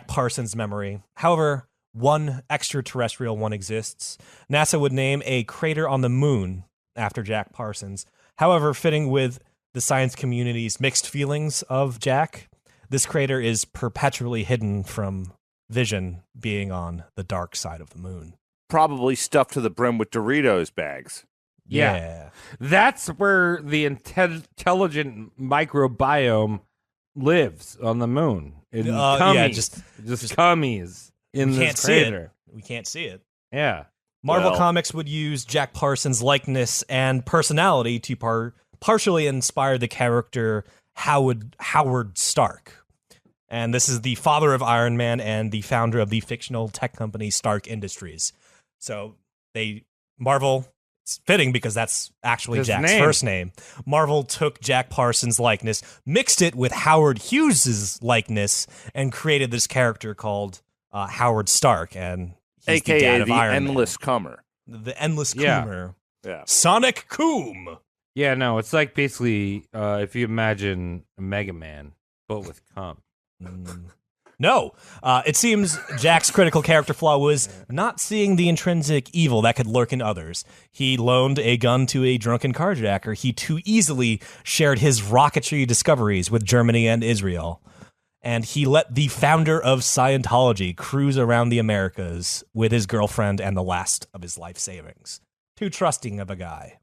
Parsons' memory. However, one extraterrestrial one exists. NASA would name a crater on the moon after Jack Parsons. However, fitting with the science community's mixed feelings of Jack, this crater is perpetually hidden from vision, being on the dark side of the moon. Probably stuffed to the brim with Doritos bags. Yeah. That's where the intelligent microbiome lives on the moon. In cummies. Just cummies in this crater. We can't see it. Yeah. Marvel Comics would use Jack Parsons' likeness and personality to partially inspire the character Howard Stark. And this is the father of Iron Man and the founder of the fictional tech company Stark Industries. So Marvel, it's fitting because that's actually Jack's first name. Marvel took Jack Parsons' likeness, mixed it with Howard Hughes' likeness, and created this character called Howard Stark, and he's AKA the dad of Iron Endless Man. Comer. The Endless Comer. Yeah. Sonic Coom. Yeah, no, it's basically if you imagine a Mega Man, but with cum. No, it seems Jack's critical character flaw was not seeing the intrinsic evil that could lurk in others. He loaned a gun to a drunken carjacker. He too easily shared his rocketry discoveries with Germany and Israel. And he let the founder of Scientology cruise around the Americas with his girlfriend and the last of his life savings. Too trusting of a guy.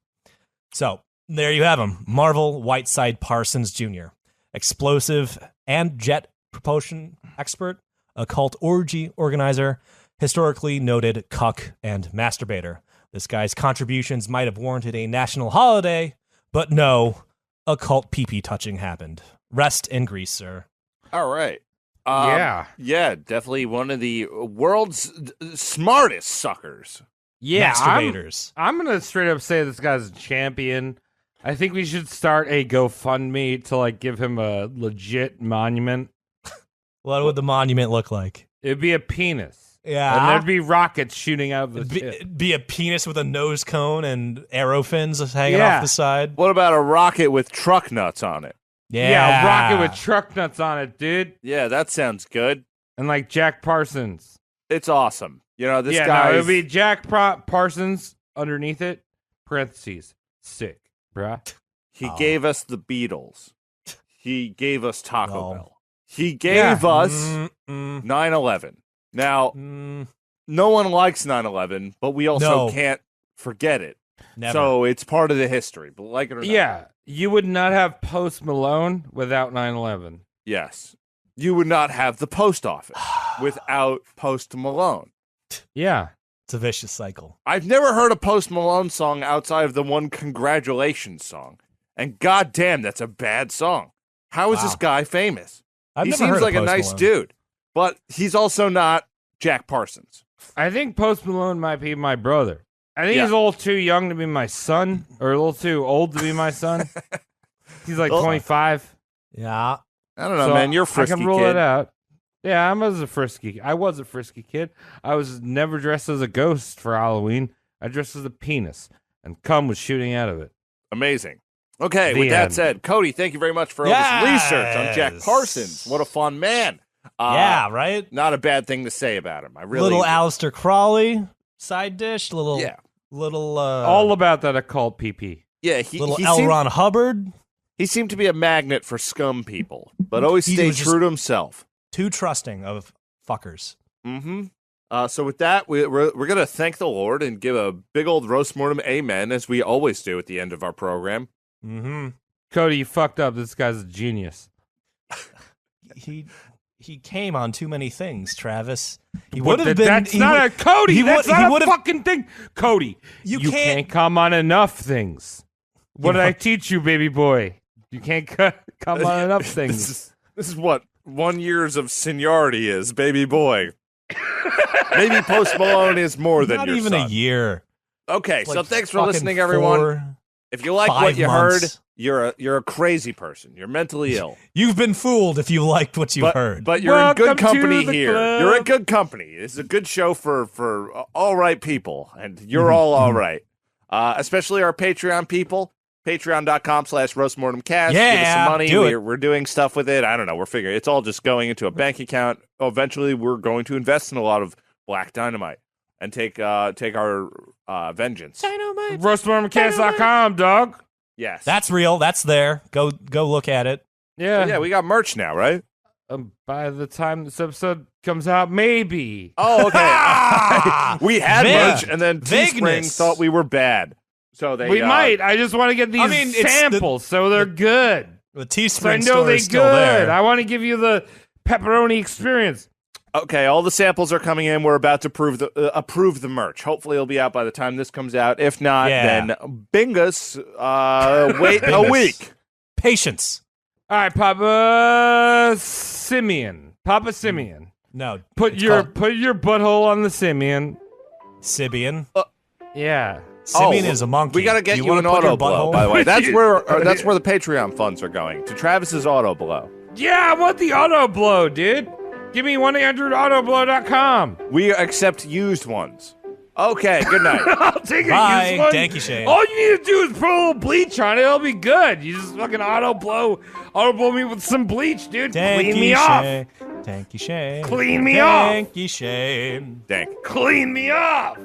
So, there you have him. Marvel Whiteside Parsons Jr., explosive and jet propulsion expert, occult orgy organizer, historically noted cuck and masturbator. This guy's contributions might have warranted a national holiday, but no, occult pee-pee touching happened. Rest in Greece, sir. All right. Yeah, definitely one of the world's smartest suckers. Yeah, masturbators. I'm gonna straight up say this guy's a champion. I think we should start a GoFundMe to give him a legit monument. What would the monument look like? It'd be a penis. Yeah. And there'd be rockets shooting out of the It'd be a penis with a nose cone and arrow fins hanging off the side. What about a rocket with truck nuts on it? Yeah, a rocket with truck nuts on it, dude. Yeah, that sounds good. And Jack Parsons. It's awesome. This guy. It would be Jack Parsons underneath it, parentheses, sick, bruh. He gave us the Beatles. He gave us Taco Bell. He gave us 9/11. Now, no one likes 9/11, but we also can't forget it. Never. So it's part of the history, but like it or not. Yeah, you would not have Post Malone without 9/11. Yes. You would not have the post office without Post Malone. Yeah. It's a vicious cycle. I've never heard a Post Malone song outside of the one Congratulations song. And goddamn, that's a bad song. How is this guy famous? He seems like a nice dude, but he's also not Jack Parsons. I think Post Malone might be my brother. I think he's a little too young to be my son, or a little too old to be my son. He's like 25. Yeah. I don't know, man. You're a frisky I can rule kid. it out. Yeah, I was a frisky kid. I was never dressed as a ghost for Halloween. I dressed as a penis, and cum was shooting out of it. Amazing. Okay, The with that end. said, Cody, thank you very much for all this research on Jack Parsons. What a fun man. Yeah, right? Not a bad thing to say about him. I really Little Aleister Crowley side dish, little All about that occult PP. Yeah, little L. Ron Hubbard. He seemed to be a magnet for scum people, but always stayed true to himself. Too trusting of fuckers. Mm-hmm. So with that, we're going to thank the Lord and give a big old roast mortem amen, as we always do at the end of our program. Mm-hmm. Cody, you fucked up. This guy's a genius. He came on too many things, Travis. He would have been. That's not a Cody. That's not a fucking thing. Cody, you can't come on enough things. What did I teach you, baby boy? You can't come on enough things. This is what 1 years of seniority is, baby boy. Maybe Post Malone is more than not your even son. a year. Okay, so Like thanks for listening, everyone. If you like what you heard, you're a crazy person. You're mentally ill. You've been fooled if you liked what you heard. But you're in good company here. You're in good company. This is a good show for all right people, and you're all right. Especially our Patreon people. Patreon.com/roastmortemcast. Yeah, give us some money. do it. We're doing stuff with it. I don't know. We're figuring it's all just going into a bank account. Eventually, we're going to invest in a lot of Black Dynamite and take our vengeance. Dynamite. Roastmortemcast.com, dog. Yes, That's real. That's there. Go look at it. Yeah. So, yeah. We got merch now, right? By the time this episode comes out, maybe. Oh, okay. We had merch, and then Teespring Vagueness. thought we were bad. So We might. I just want to get these samples so they're good. The So I Teespring know store they're is still good. there. I want to give you the pepperoni experience. Okay, all the samples are coming in. We're about to approve the merch. Hopefully, it'll be out by the time this comes out. If not, then bingus. Wait a week. Patience. All right, Papa Simeon. Papa Simeon. No. Put your butthole on the Simeon. Sibian. Yeah. Simeon is a monkey. We got to get you an auto blow, by the way. That's where the Patreon funds are going, to Travis's auto blow. Yeah, I want the auto blow, dude. Give me 1-800-AUTOBLOW.com. We accept used ones. Okay, good night. I'll take Bye, a used one. Danky Shane. All you need to do is put a little bleach on it. It'll be good. You just fucking auto blow me with some bleach, dude. Clean me off. Danky Shane. Clean me off. Danky Shane. Dank. Clean me off.